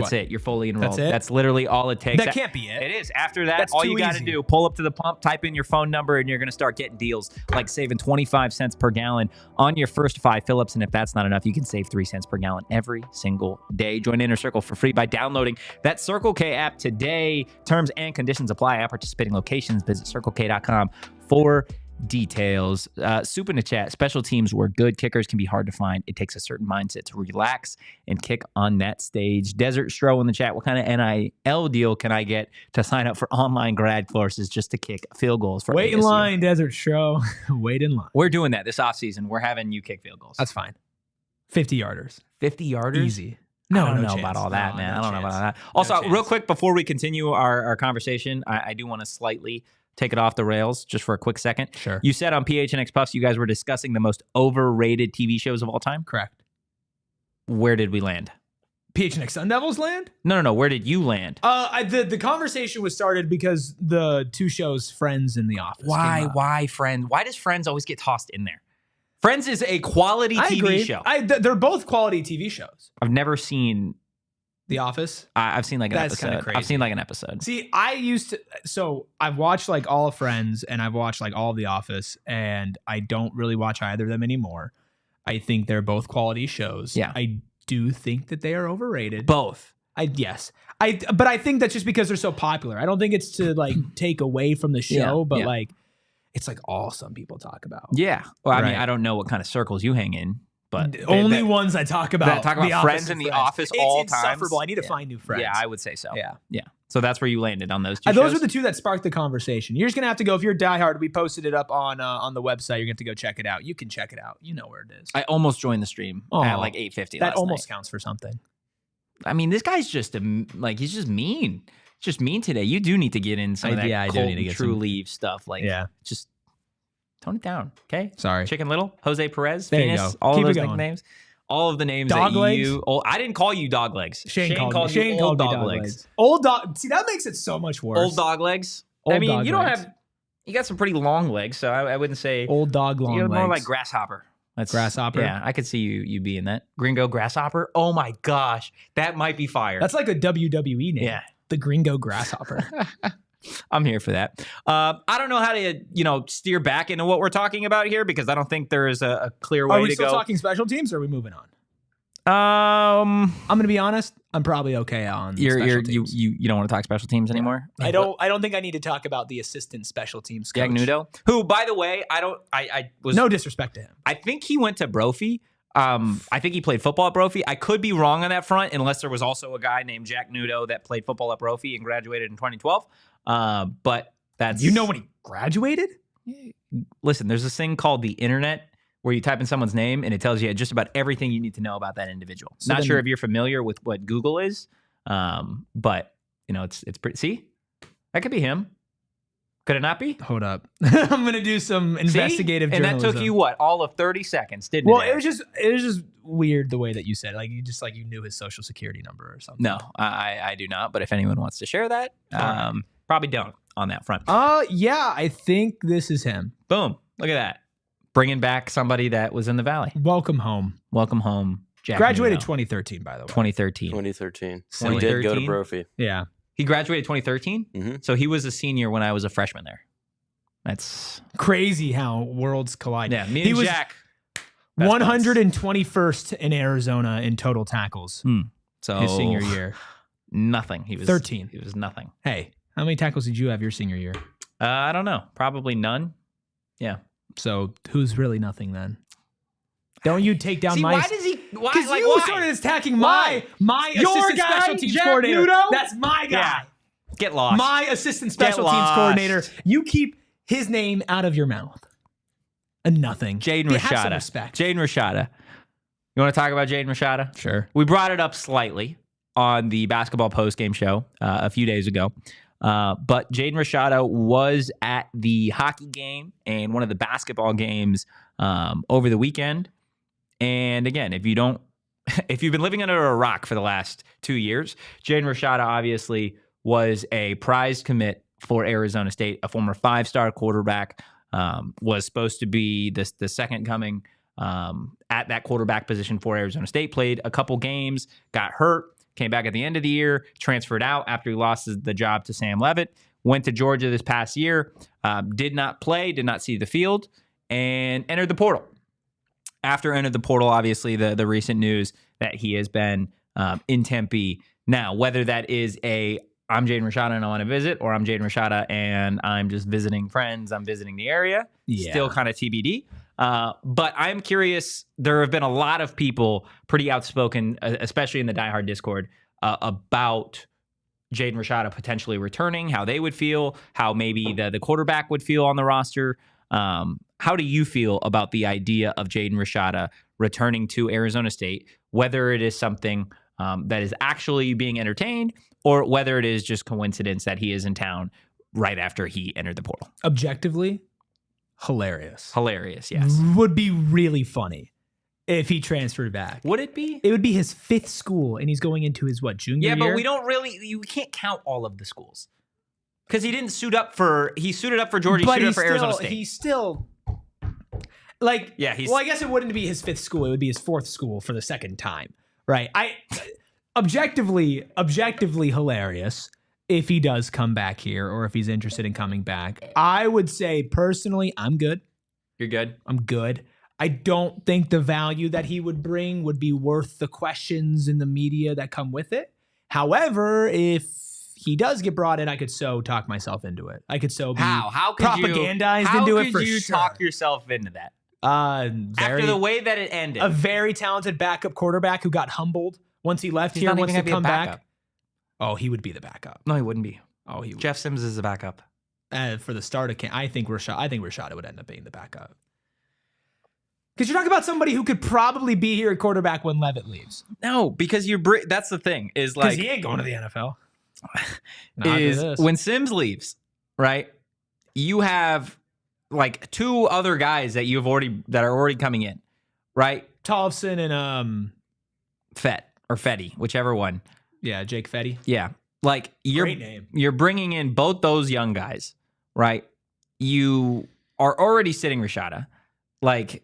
That's it. You're fully enrolled.
That's it?
That's literally all it takes.
That can't be it.
It is. After that,
That's
all
too
you got to
easy.
do, pull up to the pump, type in your phone number, and you're going to start getting deals like saving 25 cents per gallon on your first 5 fill-ups. And if that's not enough, you can save 3 cents per gallon every single day. Join Inner Circle for free by downloading that Circle K app today. Terms and conditions apply at participating locations. Visit CircleK.com for details. Soup in the chat. Special teams where good kickers can be hard to find. It takes a certain mindset to relax and kick on that stage. Desert Stro in the chat. What kind of NIL deal can I get to sign up for online grad courses just to kick field goals? For
Wait in
ASU?
line, Desert Stro. Wait in line.
We're doing that this offseason. We're having you kick field goals.
That's fine. 50-yarders.
50 yarders?
Easy.
I don't
no
know
chance.
about all that,
No,
man.
no
I don't know
chance.
about that. Also,
No
real
chance.
quick, before we continue our conversation, I do want to slightly take it off the rails just for a quick second.
Sure.
You said on PHNX Puffs you guys were discussing the most overrated TV shows of all time.
Correct.
Where did we land?
PHNX Sun Devils land?
No. Where did you land?
The conversation was started because the two shows, Friends and The Office. came up.
Why Friends? Why does Friends always get tossed in there? Friends is a quality
I
TV
agree.
show.
They're both quality TV shows.
I've never seen.
The Office.
I've seen like an
That's
episode.
kinda crazy.
I've seen like an episode.
See, I used to. So I've watched like all of Friends and I've watched like all of The Office, and I don't really watch either of them anymore. I think they're both quality shows.
Yeah.
I do think that they are overrated.
Both.
But I think that's just because they're so popular. I don't think it's to like take away from the show, but
yeah.
like it's like all some people talk about.
Yeah. Well, I mean,
Right.
I don't know what kind of circles you hang in, but
The only ones I talk about.
that talk about
The Office
Friends and The Office
it's
all
insufferable.
times.
I need to
Yeah.
find new friends.
Yeah, I would say so.
Yeah.
Yeah. So that's where you landed on those two
Those
shows?
were the two that sparked the conversation. You're just gonna have to go if you're a diehard. We posted it up on the website. You're gonna have to go check it out. You can check it out. You know where it is.
I almost joined the stream at
Aw,
like 8:50
That
last
almost
night.
counts for something.
I mean, this guy's just he's just mean. Just mean today. You do need to get in some of that
I do
Colton
need to get
True
some-
Leave stuff. Like,
Yeah.
just tone it down, okay?
Sorry.
Chicken Little, Jose Perez,
There you
Venus,
go.
all
Keep
of
it
those
going.
nicknames. All of the names
Dog
that
legs?
you... Oh, I didn't call you dog legs.
Shane called
you
me
old
dog legs. Old dog. See, that makes it so much worse.
Old dog legs. I
Old
mean,
dog
you don't
legs.
have... You got some pretty long legs, so I wouldn't say...
Old dog long
You're
legs.
more like grasshopper. That's
Grasshopper?
Yeah, I could see you being that. Gringo grasshopper. Oh my gosh. That might be fire.
That's like a WWE name.
Yeah.
The Gringo Grasshopper.
I'm here for that. I don't know how to, steer back into what we're talking about here because I don't think there is a clear way
Are we
to
still
go.
talking special teams or are we moving on?
Um,
I'm gonna be honest. I'm probably okay on
you
special teams.
you don't want to talk special teams anymore.
I don't think I need to talk about the assistant special teams coach.
Jack Nudo, who by the way, I was
No disrespect to him.
I think he went to Brophy. I think he played football at Brophy. I could be wrong on that front, unless there was also a guy named Jack Nudo that played football at Brophy and graduated in 2012. But that's
when he graduated?
Listen, there's this thing called the internet where you type in someone's name and it tells you just about everything you need to know about that individual.
So
Not
then-
sure if you're familiar with what Google is, but it's pretty. See, that could be him. Could it not be?
Hold up. I'm gonna do some investigative
See? And
journalism.
that took you what? All of 30 seconds, didn't
Well,
it?
it was just weird the way that you said it. Like you knew his social security number or something.
No, I do not. But if anyone wants to share that, probably don't on that front.
Yeah, I think this is him.
Boom. Look at that. Bringing back somebody that was in the Valley.
Welcome home.
Welcome home, Jack.
Graduated
Nudo.
2013, by the way.
2013.
2013.
Silly.
We did go to
2013?
Brophy.
Yeah.
He graduated 2013.
Mhm.
So he was a senior when I was a freshman there. That's
Crazy how worlds collide.
yeah. Me
He
and
was
Jack. best
121st in Arizona in total tackles
buds. So
his senior year.
nothing. He was
13.
He was nothing.
Hey, how many tackles did you have your senior year?
I don't know. Probably none. Yeah.
So who's really nothing then? Don't you take down
See,
my?
why does he? Why?
Because
Like,
you
why?
started attacking
Why?
my
Your
assistant
guy,
special teams
Jack
coordinator.
Nudo?
That's my guy.
Yeah. Get lost.
My assistant special teams
lost.
coordinator. You keep his name out of your mouth. And nothing.
Jaden
Have some
Rashada.
respect.
Jaden Rashada. You want to talk about Jaden Rashada?
Sure.
We brought it up slightly on the basketball postgame show a few days ago. But Jaden Rashada was at the hockey game and one of the basketball games over the weekend. And again, if you've been living under a rock for the last 2 years, Jaden Rashada obviously was a prized commit for Arizona State, a former 5-star quarterback, was supposed to be the second coming at that quarterback position for Arizona State, played a couple games, got hurt, came back at the end of the year, transferred out after he lost the job to Sam Leavitt, went to Georgia this past year, did not play, did not see the field, and entered the portal. After entered the portal, obviously the recent news that he has been in Tempe. Now, whether that is I'm Jaden Rashada and I want to visit, or I'm Jaden Rashada and I'm just visiting friends, I'm visiting the area, still kind of TBD. But I'm curious, there have been a lot of people pretty outspoken, especially in the Die Hard Discord, about Jaden Rashada potentially returning, how they would feel, how maybe the quarterback would feel on the roster. How do you feel about the idea of Jaden Rashada returning to Arizona State, whether it is something that is actually being entertained or whether it is just coincidence that he is in town right after he entered the portal?
Objectively, hilarious.
Hilarious, yes.
Would be really funny if he transferred back.
Would it be?
It would be his 5th school, and he's going into his, junior year?
Yeah, but we don't really, you can't count all of the schools. Because he didn't suit up for, he suited up for Georgia, he suited up for Arizona State.
He's still,
well,
I guess it wouldn't be his 5th school, it would be his 4th school for the second time, right? Objectively hilarious if he does come back here, or if he's interested in coming back. I would say, personally, I'm good.
You're good?
I'm good. I don't think the value that he would bring would be worth the questions in the media that come with it. However, if he does get brought in, I could so talk myself into it. I could so be propagandized into it for sure. How could you
talk yourself into that? After the way that it ended.
A very talented backup quarterback who got humbled once he left here, wants to come back. Oh, he would be the backup.
No, he wouldn't be.
Oh, he would.
Jeff Sims is the backup.
For the start of camp, I think Rashada would end up being the backup. Because you're talking about somebody who could probably be here at quarterback when Leavitt leaves.
No, because that's the thing. Is like,
he ain't going to the NFL.
Is when Sims leaves, right? You have like 2 other guys that are already coming in, right?
Tollefson and
Fetty, whichever one.
Yeah, Jake Fetty.
Yeah, like
great name.
You're bringing in both those young guys, right? You are already sitting Rashada, like.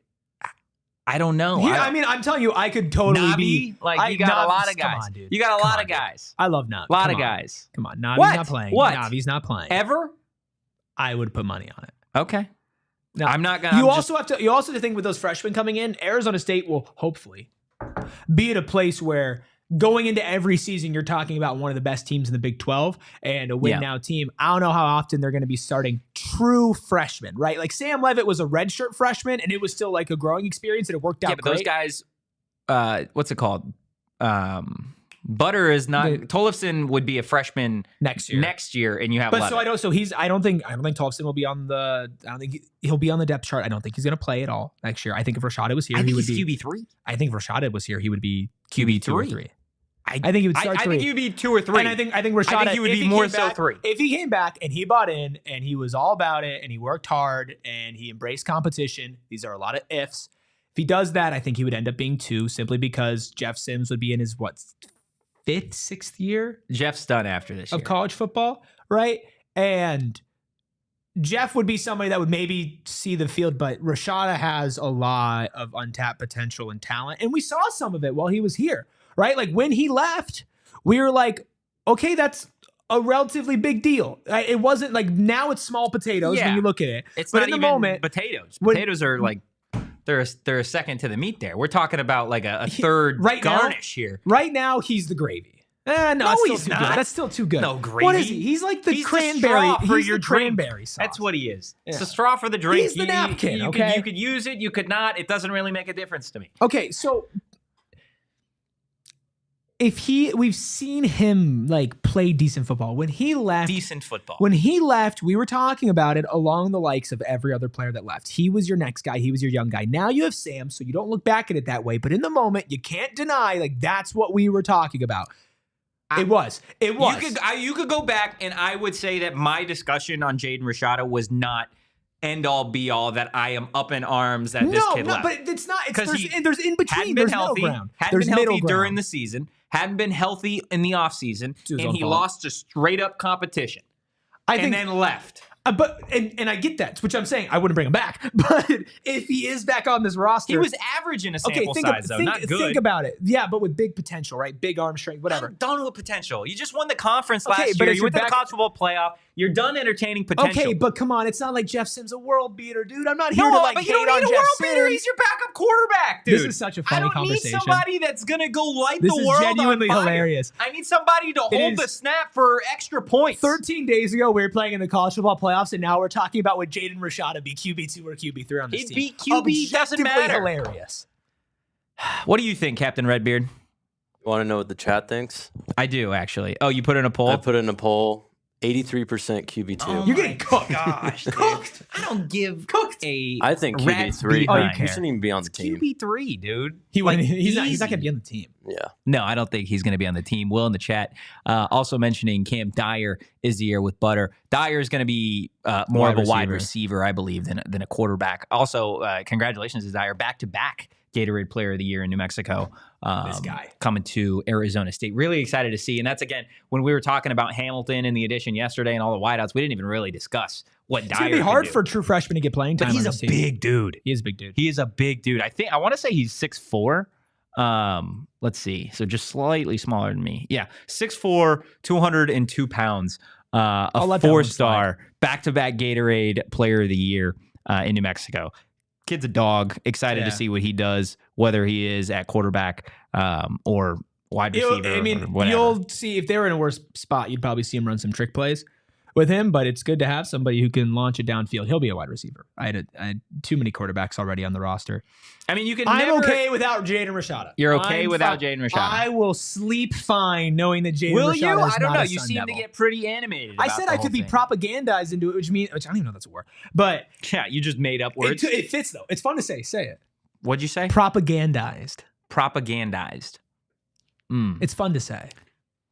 I don't know.
I'm telling you, I could totally be
like, you got a lot of guys.
On,
you got a lot of guys.
I love Navi.
A lot of guys.
Come on, Navi's not playing.
What?
Navi's not playing.
Ever?
I would put money on it.
Okay.
Now,
I'm not gonna.
You also have to think with those freshmen coming in, Arizona State will hopefully be at a place where going into every season, you're talking about one of the best teams in the Big 12 and a win now team. I don't know how often they're going to be starting true freshmen, right? Like Sam Leavitt was a redshirt freshman and it was still like a growing experience and it worked out
great. Those guys, what's it called? Butter is not. Tollefson would be a freshman
next year,
and you have.
But Leavitt. I don't think Tollefson will be on the. I don't think he'll be on the depth chart. I don't think he's going to play at all next year. I think if Rashada was here, he would be
QB3.
I think if Rashada was here, he would be QB2 or 3.
I
think he would start 3.
I think he would be 2 or 3.
And I think Rashada. I think
he would be more so 3.
If he came back and he bought in and he was all about it and he worked hard and he embraced competition, these are a lot of ifs. If he does that, I think he would end up being 2, simply because Jeff Sims would be in his 5th, 6th year?
Jeff's done after this year.
Of college football, right? And Jeff would be somebody that would maybe see the field, but Rashada has a lot of untapped potential and talent. And we saw some of it while he was here, right? Like when he left, we were like, okay, that's a relatively big deal. It wasn't like, now it's small potatoes when you look at it.
It's
but
not
in the
even
moment,
potatoes. Potatoes are like, they're a second to the meat there. We're talking about like a third garnish here.
Right now, he's the gravy. No, he's not. That's still too good.
No gravy.
What is he? He's like the cranberry.
He's the
cranberry sauce.
That's what he is. Yeah. It's a straw for the drink.
He's the napkin.
You could use it. You could not. It doesn't really make a difference to me.
Okay, so we've seen him like play decent football. When he left, we were talking about it along the likes of every other player that left. He was your next guy. He was your young guy. Now you have Sam, so you don't look back at it that way. But in the moment, you can't deny like that's what we were talking about. It was.
You could go back, and I would say that my discussion on Jaden Rashada was not end all be all, that I am up in arms that this kid left.
No, but it's not. There's in between. There's middle ground.
Hadn't been healthy during the season. Hadn't been healthy in the offseason. And he lost to straight up competition. And then left.
But I get that, which I'm saying I wouldn't bring him back. But if he is back on this roster,
He was average in a sample size, though. Not good.
Think about it. Yeah, but with big potential, right? Big arm strength, whatever.
I'm done with potential. You just won the conference last year. You went to the college football playoff. You're done entertaining potential.
Okay, but come on. It's not like Jeff Sims a world beater, dude. I'm not here to
but
hate
you don't
on
need a
Jeff
world
Sims.
beater. He's your backup quarterback, dude.
This is such a funny conversation.
I don't need somebody that's going to go light
this
the world
is genuinely
on fire.
hilarious.
I need somebody to hold the snap for extra points.
13 days ago, we were playing in the college football playoffs, and now we're talking about would Jaden Rashada be QB2 or QB3 on this team.
He'd be QB, doesn't matter.
Hilarious.
What do you think, Captain Redbeard?
You want to know what the chat thinks?
I do, actually. Oh, you put in a poll?
I put in a poll. 83% QB2.
Oh,
you're getting cooked.
Gosh,
cooked.
I don't give a
I think
rat's
QB3.
behind
He shouldn't even be on the team.
QB3, dude.
He's not going to be on the team.
Yeah.
No, I don't think he's going to be on the team. Will in the chat also mentioning Cam Dyer is the year with Butter. Dyer is going to be more of a wide receiver, I believe, than a quarterback. Also, congratulations to Dyer, back-to-back Gatorade Player of the Year in New Mexico.
This guy
coming to Arizona State. Really excited to see. And that's, again, when we were talking about Hamilton and the addition yesterday and all the wideouts, we didn't even really discuss what Dyer.
It's going to be hard for a true freshman to get playing time.
But he's a big dude.
He is a big dude.
He is a big dude. I want to say he's 6'4". Let's see. So just slightly smaller than me. Yeah. 6'4", 202 pounds. A 4-star, back-to-back Gatorade Player of the Year in New Mexico. Kid's a dog. Excited to see what he does, whether he is at quarterback or wide receiver.
You'll see if they were in a worse spot, you'd probably see him run some trick plays with him, but it's good to have somebody who can launch it downfield. He'll be a wide receiver. I had too many quarterbacks already on the roster.
I mean,
I'm okay without Jaden Rashada.
You're okay without Jaden Rashada.
I will sleep fine knowing that Jaden Rashada
Will
is
you? I don't
not
know.
a
You
Sun
seem
Devil.
to get pretty animated.
I said I could be propagandized into it, which I don't even know that's a word. But
yeah, you just made up words.
It fits though. It's fun to say. Say it.
What'd you say?
Propagandized.
Propagandized.
It's fun to say.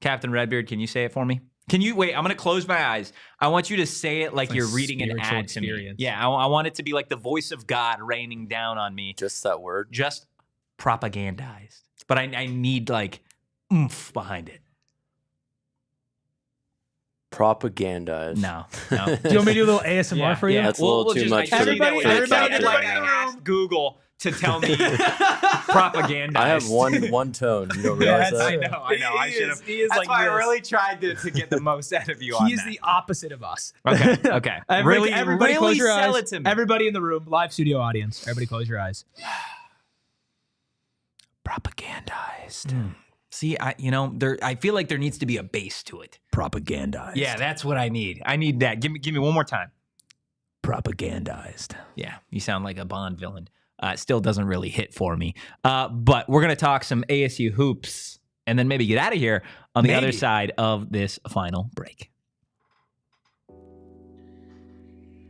Captain Redbeard, can you say it for me? Can you wait? I'm going to close my eyes. I want you to say it like you're reading an ad to me. Yeah, I want it to be like the voice of God raining down on me.
Just that word.
Just propagandized. But I need like oomph behind it.
Propagandized.
No.
Do you want me to do a little ASMR for you?
Yeah, that's a little too much.
Everybody
ask Google to tell me propaganda.
I have one tone. You don't realize that?
I know. I should have. That's why I really tried to get the most out of you on that.
He is the opposite of us.
Okay.
Everybody close your
sell
eyes.
it to me.
Everybody in the room, live studio audience, everybody close your eyes. Propagandized.
See, I feel like there needs to be a base to it.
Propagandized.
Yeah, that's what I need. I need that. Give me one more time.
Propagandized.
Yeah, you sound like a Bond villain. Still doesn't really hit for me. But we're going to talk some ASU hoops and then maybe get out of here on the other side of this final break.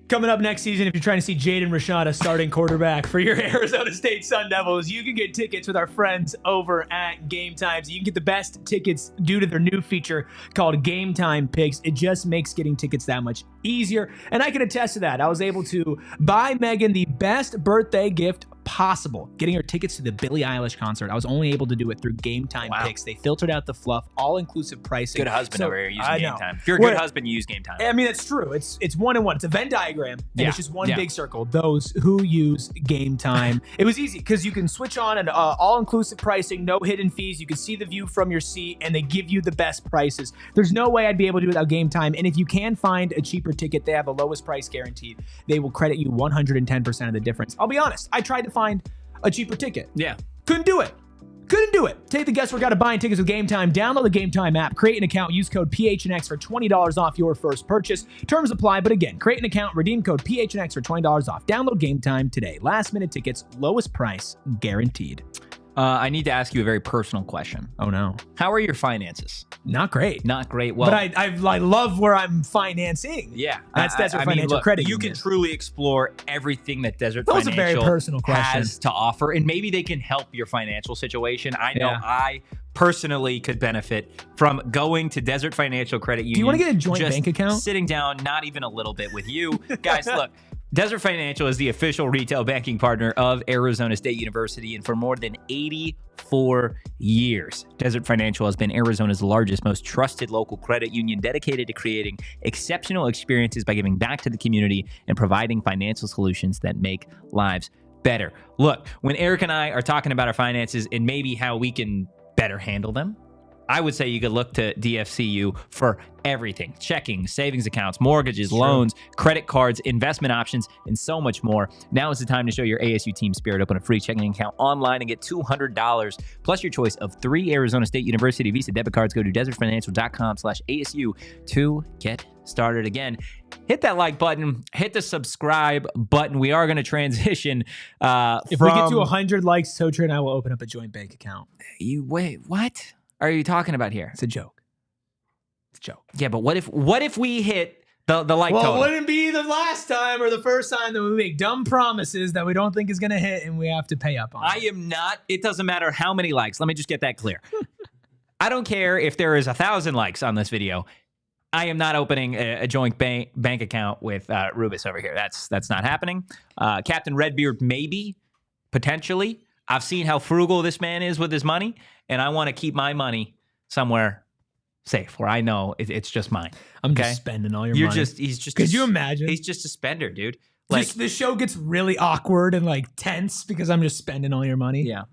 Coming up next season, if you're trying to see Jaden Rashada starting quarterback for your Arizona State Sun Devils, you can get tickets with our friends over at Game Times. You can get the best tickets due to their new feature called Game Time Picks. It just makes getting tickets that much easier, and I can attest to that. I was able to buy Megan the best birthday gift possible, getting her tickets to the Billie Eilish concert. I was only able to do it through Game Time Picks. They filtered out the fluff, all-inclusive pricing.
Good husband over here using Game Time. If you're a good husband, you use Game Time.
I mean, it's true. It's one-on-one. It's a Venn diagram, and it's just one big circle. Those who use Game Time. It was easy because you can switch on an all-inclusive pricing, no hidden fees. You can see the view from your seat, and they give you the best prices. There's no way I'd be able to do it without Game Time, and if you can find a cheaper ticket, they have a lowest price guaranteed. They will credit you 110% of the difference. I'll be honest. I tried to find a cheaper ticket.
Yeah.
Couldn't do it. Take the guesswork out of buying tickets with Game Time. Download the Game Time app, create an account, use code PHNX for $20 off your first purchase. Terms apply, but again, create an account, redeem code PHNX for $20 off. Download Game Time today. Last minute tickets, lowest price guaranteed.
I need to ask you a very personal question.
Oh no.
How are your finances?
Not great.
Not great. Well,
but I love where I'm financing.
Yeah.
That's Desert Financial Credit
You
Union.
can truly explore everything that Desert
That was
Financial
a very personal question.
has to offer, and maybe they can help your financial situation. I know I personally could benefit from going to Desert Financial Credit Union.
Do you want to get a joint bank account?
Sitting down, not even a little bit with you. Guys, look. Desert Financial is the official retail banking partner of Arizona State University, and for more than 84 years, Desert Financial has been Arizona's largest, most trusted local credit union, dedicated to creating exceptional experiences by giving back to the community and providing financial solutions that make lives better. Look, when Erik and I are talking about our finances and maybe how we can better handle them, I would say you could look to DFCU for everything: checking, savings accounts, mortgages, loans, credit cards, investment options, and so much more. Now is the time to show your ASU team spirit. Open a free checking account online and get $200 plus your choice of 3 Arizona State University Visa debit cards. Go to desertfinancial.com/ASU to get started. Again, hit that like button, hit the subscribe button. We are going to transition.
If we get to 100 likes, Totri and I will open up a joint bank account.
Wait, what are you talking about here?
It's a joke. It's a joke.
Yeah, but what if we hit the like
well,
total?
It wouldn't be the last time or the first time that we make dumb promises that we don't think is going to hit and we have to pay up on.
I am not. It doesn't matter how many likes. Let me just get that clear. I don't care if there is 1,000 likes on this video. I am not opening a joint bank account with Rubus over here. That's not happening. Captain Redbeard, maybe, potentially. I've seen how frugal this man is with his money, and I want to keep my money somewhere safe where I know it's just mine.
I'm just spending all your money.
He's just.
Could you imagine?
He's just a spender, dude.
Like, the show gets really awkward and like tense because I'm just spending all your money.
Yeah.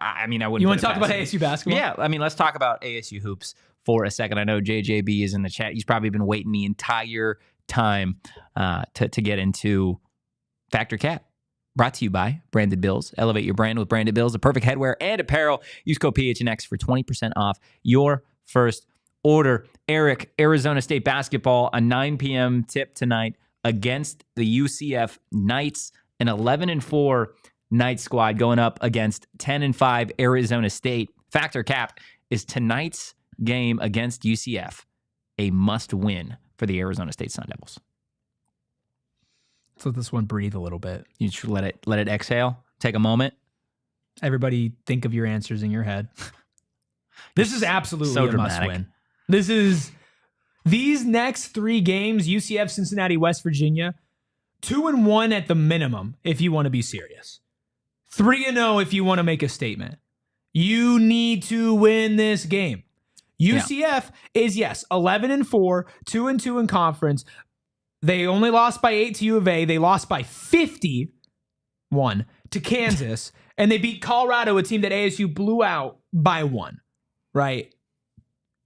I mean, I wouldn't.
You want to talk about ASU basketball?
Yeah. I mean, let's talk about ASU hoops for a second. I know JJB is in the chat. He's probably been waiting the entire time to get into Factor Cap. Brought to you by Branded Bills. Elevate your brand with Branded Bills, the perfect headwear and apparel. Use code PHNX for 20% off your first order. Erik, Arizona State basketball, a 9 p.m. tip tonight against the UCF Knights, an 11-4 Knights squad going up against 10-5 Arizona State. Factor Cap, is tonight's game against UCF a must-win for the Arizona State Sun Devils?
Let's let this one breathe a little bit.
You should let it exhale. Take a moment.
Everybody think of your answers in your head. This is absolutely
so
a
dramatic.
must-win. These next 3 games, UCF, Cincinnati, West Virginia, 2-1 at the minimum if you want to be serious. 3-0 if you want to make a statement. You need to win this game. UCF is, 11-4, 2-2 in conference. They only lost by 8 to U of A. They lost by 51 to Kansas. And they beat Colorado, a team that ASU blew out by 1. Right?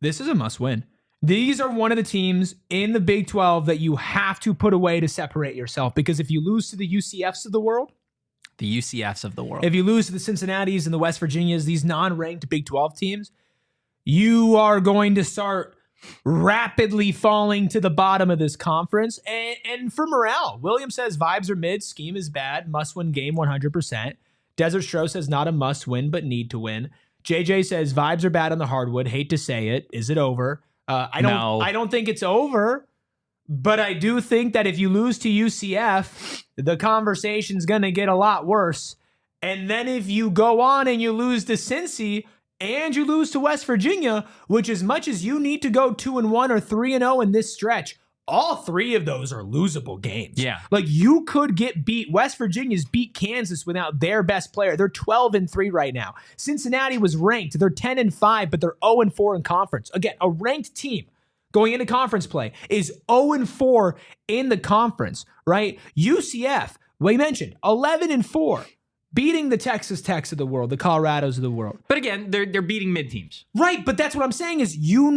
This is a must-win. These are one of the teams in the Big 12 that you have to put away to separate yourself. Because if you lose to the UCFs of the world,
if
you lose to the Cincinnatis and the West Virginias, these non-ranked Big 12 teams, you are going to start rapidly falling to the bottom of this conference. And for morale, William says vibes are mid, scheme is bad, must-win game 100%. Desert Stro says not a must-win, but need to win. JJ says vibes are bad on the hardwood. Hate to say it. Is it over? I don't think it's over, but I do think that if you lose to UCF, the conversation's going to get a lot worse. And then if you go on and you lose to Cincy and you lose to West Virginia, which as much as you need to go 2-1 or 3-0 in this stretch, all 3 of those are losable games.
Yeah.
Like you could get beat. West Virginia's beat Kansas without their best player. They're 12-3 right now. Cincinnati was ranked. They're 10-5, but they're 0-4 in conference. Again, a ranked team going into conference play is 0-4 in the conference, right? UCF, we mentioned 11-4. Beating the Texas Techs of the world, the Colorados of the world.
But again, they're beating mid teams.
Right, but that's what I'm saying is you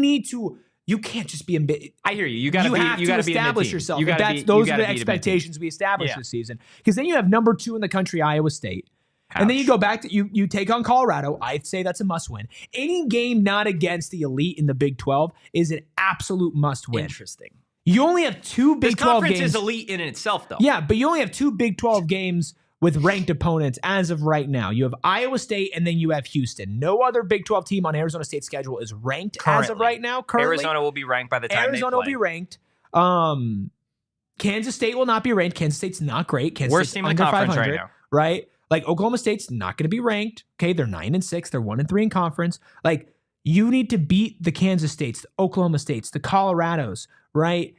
can't just be a
I hear you. You got
to establish yourself. Those are the expectations we established this season. Because then you have number 2 in the country, Iowa State. Ouch. And then you go back to you take on Colorado. I'd say that's a must win. Any game not against the elite in the Big 12 is an absolute must win.
Interesting.
You only have 2 Big 12 games.
This conference is elite in itself, though.
Yeah, but you only have 2 Big 12 games with ranked opponents as of right now. You have Iowa State and then you have Houston. No other Big 12 team on Arizona State's schedule is ranked as of right now. Currently,
Arizona will be ranked by the time
Arizona will be ranked. Kansas State will not be ranked. Kansas State's not great.
Worst team in the conference right now.
Right? Like Oklahoma State's not going to be ranked. Okay, they're 9-6. They're 1-3 in conference. Like you need to beat the Kansas States, the Oklahoma States, the Colorados, right?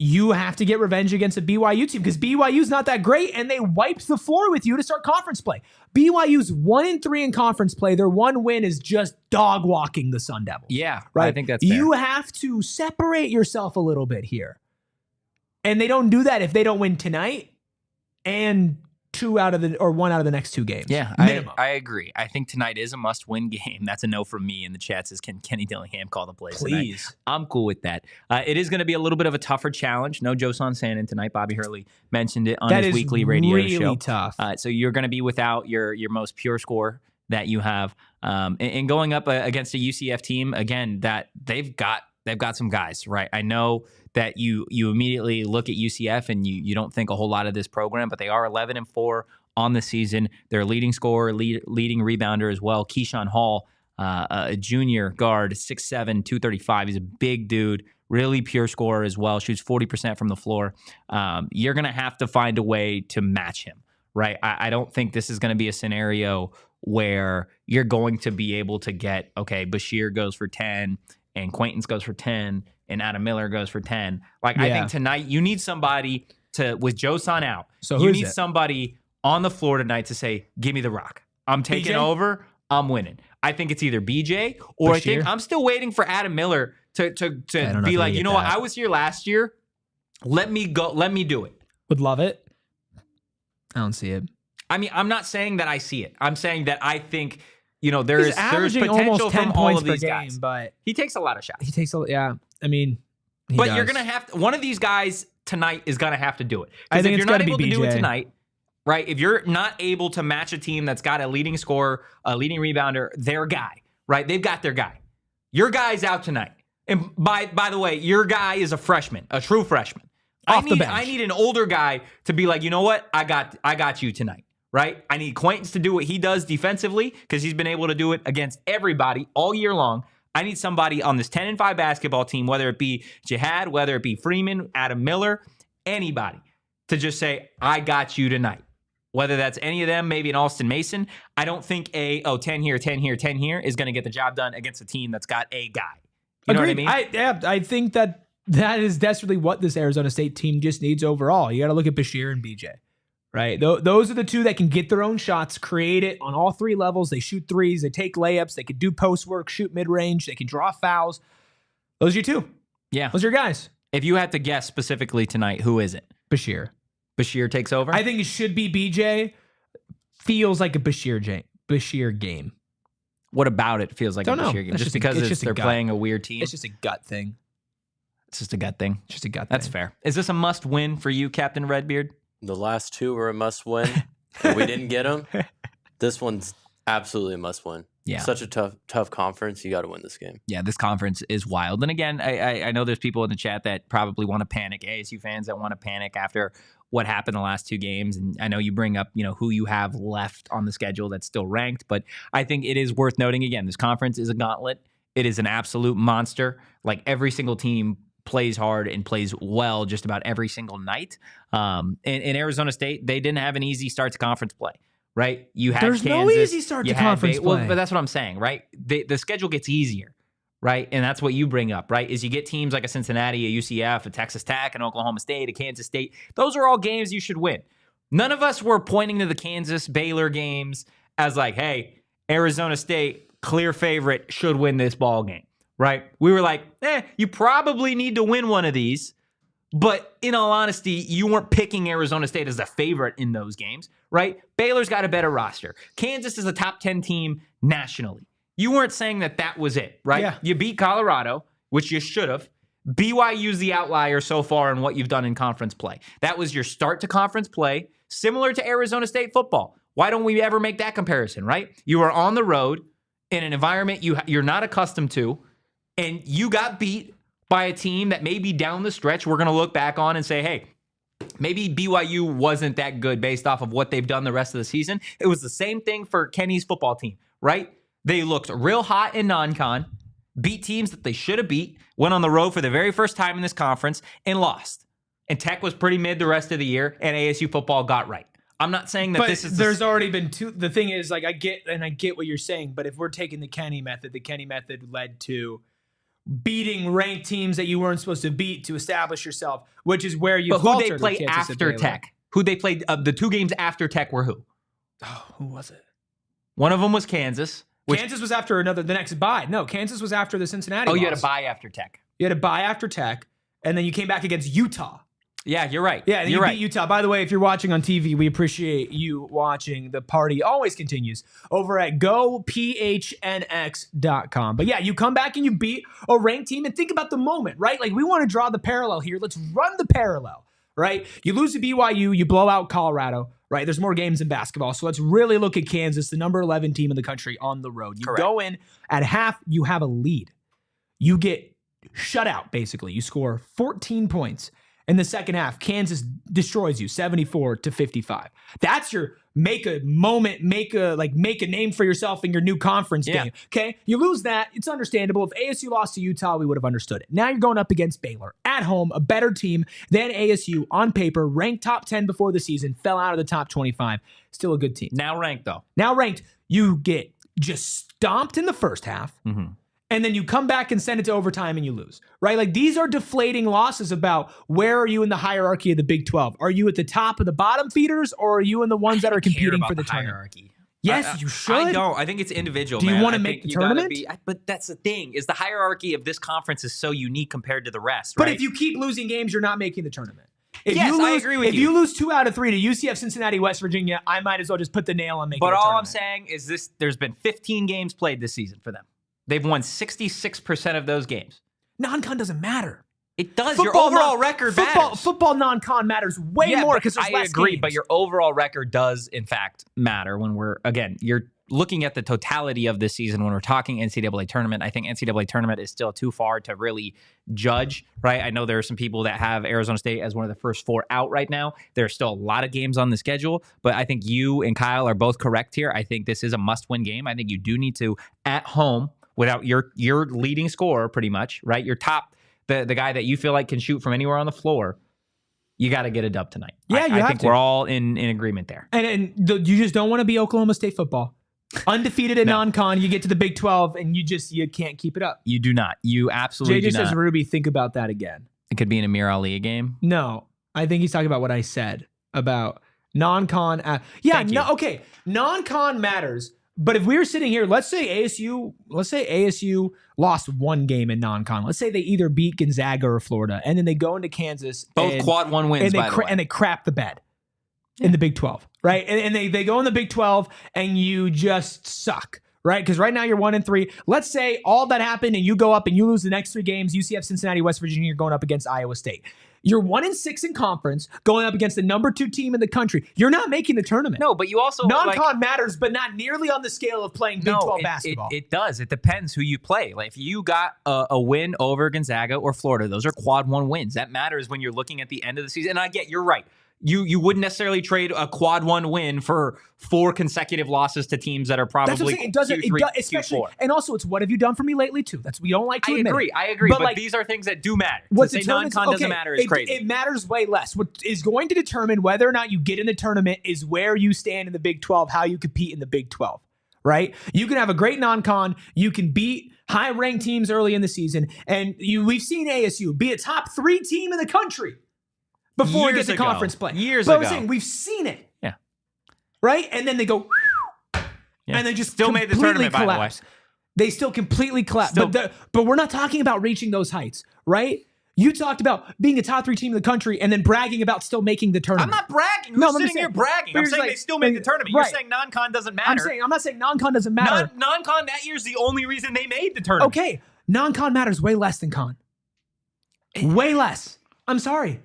you have to get revenge against a BYU team because BYU's not that great and they wiped the floor with you to start conference play. BYU's 1-3 in conference play. Their one win is just dog walking the Sun Devils.
Yeah,
right.
I think that's fair.
You have to separate yourself a little bit here. And they don't do that if they don't win tonight and one out of the next 2 games.
Yeah, I agree. I think tonight is a must-win game. That's a no from me in the chat. Says, can Kenny Dillingham call the plays
Please.
Tonight? I'm cool with that. It is going to be a little bit of a tougher challenge. No Joe Santanen tonight. Bobby Hurley mentioned it on his weekly radio
really
show.
Tough.
So you're going to be without your most pure score that you have. And going up against a UCF team, again, that they've got some guys, right? I know that you immediately look at UCF and you don't think a whole lot of this program, but they are 11-4 on the season. They're leading scorer, leading rebounder as well. Keyshawn Hall, a junior guard, 6'7", 235. He's a big dude, really pure scorer as well. Shoots 40% from the floor. You're going to have to find a way to match him, right? I don't think this is going to be a scenario where you're going to be able to get, okay, Bashir goes for 10 and Quaintance goes for 10 and Adam Miller goes for 10. I think tonight you need somebody with Joe Son out.
So
you need somebody on the floor tonight to say, give me the rock. I'm taking over. I'm winning. I think it's either BJ or Bashir. I think I'm still waiting for Adam Miller to be like, you know what? I was here last year. Let me go. Let me do it.
Would love it. I don't see it.
I mean, I'm not saying that I see it. I'm saying that I think, there's potential from all of these guys.
But
he takes a lot of shots.
He takes I mean,
but you're going to have to, one of these guys tonight is going to have to do it.
I think
if
it's
you're not able
to
do it tonight, right? If you're not able to match a team that's got a leading scorer, a leading rebounder, their guy, right? They've got their guy. Your guy's out tonight. And by the way, your guy is a freshman, a true freshman. I need an older guy to be like, you know what? I got you tonight, right? I need Quaintance to do what he does defensively because he's been able to do it against everybody all year long. I need somebody on this 10-5 basketball team, whether it be Jihad, whether it be Freeman, Adam Miller, anybody, to just say, I got you tonight. Whether that's any of them, maybe an Alston Mason. I don't think 10 here, 10 here, 10 here is going to get the job done against a team that's got a guy. You know what I mean?
I think that is desperately what this Arizona State team just needs overall. You got to look at Bashir and BJ. Right. Those are the two that can get their own shots, create it on all 3 levels. They shoot threes, they take layups, they can do post work, shoot mid range, they can draw fouls. Those are your 2.
Yeah.
Those are your guys.
If you had to guess specifically tonight, who is it?
Bashir.
Bashir takes over?
I think it should be BJ. Feels like a Bashir game.
What about it feels like a Bashir game? Just because they're playing a weird team?
It's just a gut thing.
It's just a gut thing.
Just a gut thing.
That's fair. Is this a must win for you, Captain Redbeard?
The last 2 were a must win. If we didn't get them, this one's absolutely a must win.
Yeah.
Such a tough conference. You got to win this game.
Yeah, this conference is wild. And again, I know there's people in the chat that probably want to panic, ASU fans that want to panic after what happened the last 2 games. And I know you bring up, who you have left on the schedule that's still ranked. But I think it is worth noting, again, this conference is a gauntlet. It is an absolute monster. Like every single team plays hard and plays well just about every single night. In Arizona State, they didn't have an easy start to conference play, right? You had
There's
Kansas,
no easy start to conference play.
Well, but that's what I'm saying, right? The schedule gets easier, right? And that's what you bring up, right? Is you get teams like a Cincinnati, a UCF, a Texas Tech, an Oklahoma State, a Kansas State. Those are all games you should win. None of us were pointing to the Kansas Baylor games as like, hey, Arizona State, clear favorite, should win this ball game. Right? We were like, you probably need to win one of these. But in all honesty, you weren't picking Arizona State as a favorite in those games, right? Baylor's got a better roster. Kansas is a top 10 team nationally. You weren't saying that was it, right?
Yeah.
You beat Colorado, which you should have. BYU's the outlier so far in what you've done in conference play. That was your start to conference play, similar to Arizona State football. Why don't we ever make that comparison, right? You are on the road in an environment you're not accustomed to, and you got beat by a team that maybe down the stretch we're going to look back on and say, hey, maybe BYU wasn't that good based off of what they've done the rest of the season. It was the same thing for Kenny's football team, right? They looked real hot in non-con, beat teams that they should have beat, went on the road for the very first time in this conference, and lost. And Tech was pretty mid the rest of the year, and ASU football got right. I'm not saying that this is...
There's already been 2... The thing is, like, I get what you're saying, but if we're taking the Kenny method led to beating ranked teams that you weren't supposed to beat to establish yourself, which is where you.
But who they play after Tech? Who they played? The 2 games after Tech were who?
Oh, who was it?
One of them was Kansas.
Kansas was after the next bye. No, Kansas was after the Cincinnati.
You had a bye after Tech.
You had a bye after Tech, and then you came back against Utah.
Yeah, you're right.
Yeah,
you're right.
Beat Utah. By the way, if you're watching on TV, we appreciate you watching. The party always continues over at gophnx.com. But yeah, you come back and you beat a ranked team, and think about the moment, right? Like, we want to draw the parallel here. Let's run the parallel, right? You lose to BYU, you blow out Colorado, right? There's more games in basketball. So let's really look at Kansas, the number 11 team in the country, on the road. You go in at half, you have a lead. You get shut out, basically. You score 14 points. In the second half, Kansas destroys you 74-55. That's your make a moment, make a name for yourself in your new conference game. Okay, you lose that. It's understandable. If ASU lost to Utah, we would have understood it. Now you're going up against Baylor at home, a better team than ASU on paper, ranked top 10 before the season, fell out of the top 25. Still a good team.
Now ranked though.
Now ranked, you get just stomped in the first half. Mm-hmm. And then you come back and send it to overtime and you lose, right? Like, these are deflating losses about where are you in the hierarchy of the Big 12? Are you at the top of the bottom feeders, or are you in the ones that are competing for the hierarchy? Yes, you should.
I don't. I think it's individual.
Do you want to make the tournament?
But that's the thing, is the hierarchy of this conference is so unique compared to the rest,
right?
But
if you keep losing games, you're not making the tournament. I agree with you. If you lose 2 out of 3 to UCF, Cincinnati, West Virginia, I might as well just put the nail on making the tournament.
But all I'm saying is this: there's been 15 games played this season for them. They've won 66% of those games.
Non-con doesn't matter.
It does. Football, your overall record matters.
Football non-con matters way more because there's less
agree,
games.
But your overall record does, in fact, matter when you're looking at the totality of this season when we're talking NCAA tournament. I think NCAA tournament is still too far to really judge, right? I know there are some people that have Arizona State as one of the first 4 out right now. There's still a lot of games on the schedule, but I think you and Kyle are both correct here. I think this is a must-win game. I think you do need to, at home, without your leading scorer, pretty much, right? Your top, the guy that you feel like can shoot from anywhere on the floor, you got to get a dub tonight.
Yeah,
I think we're all in agreement there.
And you just don't want to be Oklahoma State football. Undefeated in non-con, you get to the Big 12, and you can't keep it up.
You do not. You absolutely
Jay
do not.
says, Ruby, think about that again.
It could be an Amir Ali game.
No, I think he's talking about what I said about non-con. Okay, non-con matters. But if we were sitting here, let's say ASU lost 1 game in non-con. Let's say they either beat Gonzaga or Florida, and then they go into Kansas.
Both quad 1 wins, by the way.
And they crap the bed in the Big 12, right? And they go in the Big 12, and you just suck, right? Because right now you're 1-3. Let's say all that happened, and you go up and you lose the next 3 games. UCF, Cincinnati, West Virginia, you're going up against Iowa State. You're 1-6 in conference, going up against the number 2 team in the country. You're not making the tournament.
No, but you also
non-con matters, but not nearly on the scale of playing Big 12 basketball.
It does. It depends who you play. Like, if you got a win over Gonzaga or Florida, those are quad 1 wins. That matters when you're looking at the end of the season. And I get, you're right. You wouldn't necessarily trade a quad 1 win for 4 consecutive losses to teams that are probably
That's what I'm saying. It doesn't, especially,
Q4.
And also, it's what have you done for me lately too? That's we don't like to admit.
I agree. But these are things that do matter.
What
to say non-con doesn't matter is crazy.
It matters way less. What is going to determine whether or not you get in the tournament is where you stand in the Big 12, how you compete in the Big 12. Right? You can have a great non-con. You can beat high-ranked teams early in the season, and we've seen ASU be a top 3 team in the country before we get to conference play.
But
I'm saying we've seen it.
Yeah.
Right? And then they go, and they just
still made the tournament,
collapse.
By the way.
They still completely collapse. But we're not talking about reaching those heights, right? You talked about being a top 3 team in the country and then bragging about still making the tournament.
I'm not bragging. Who's sitting here bragging? I'm saying they still made the tournament. Right. You're saying non-con doesn't matter.
I'm not saying non-con doesn't matter.
Non-con that year's the only reason they made the tournament.
Okay. Non-con matters way less than con. Way less. I'm sorry.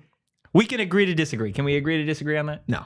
We can agree to disagree. Can we agree to disagree on that?
No.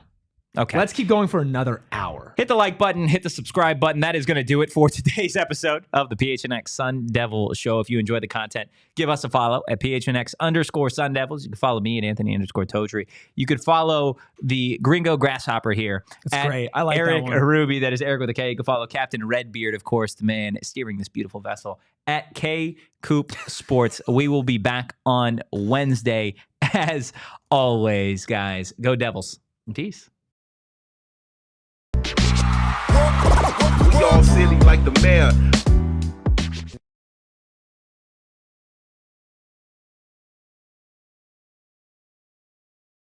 Okay.
Let's keep going for another hour.
Hit the like button, hit the subscribe button. That is going to do it for today's episode of the PHNX Sun Devil Show. If you enjoyed the content, give us a follow at PHNX_Sun Devils. You can follow me at Anthony_Totri. You could follow the Gringo Grasshopper here.
That's great. I like
Erik
that one.
Ruby. That is Erik with a K. You can follow Captain Redbeard, of course, the man steering this beautiful vessel, at K Coop Sports. We will be back on Wednesday. As always, guys, go Devils. Peace.
We all silly like the mayor.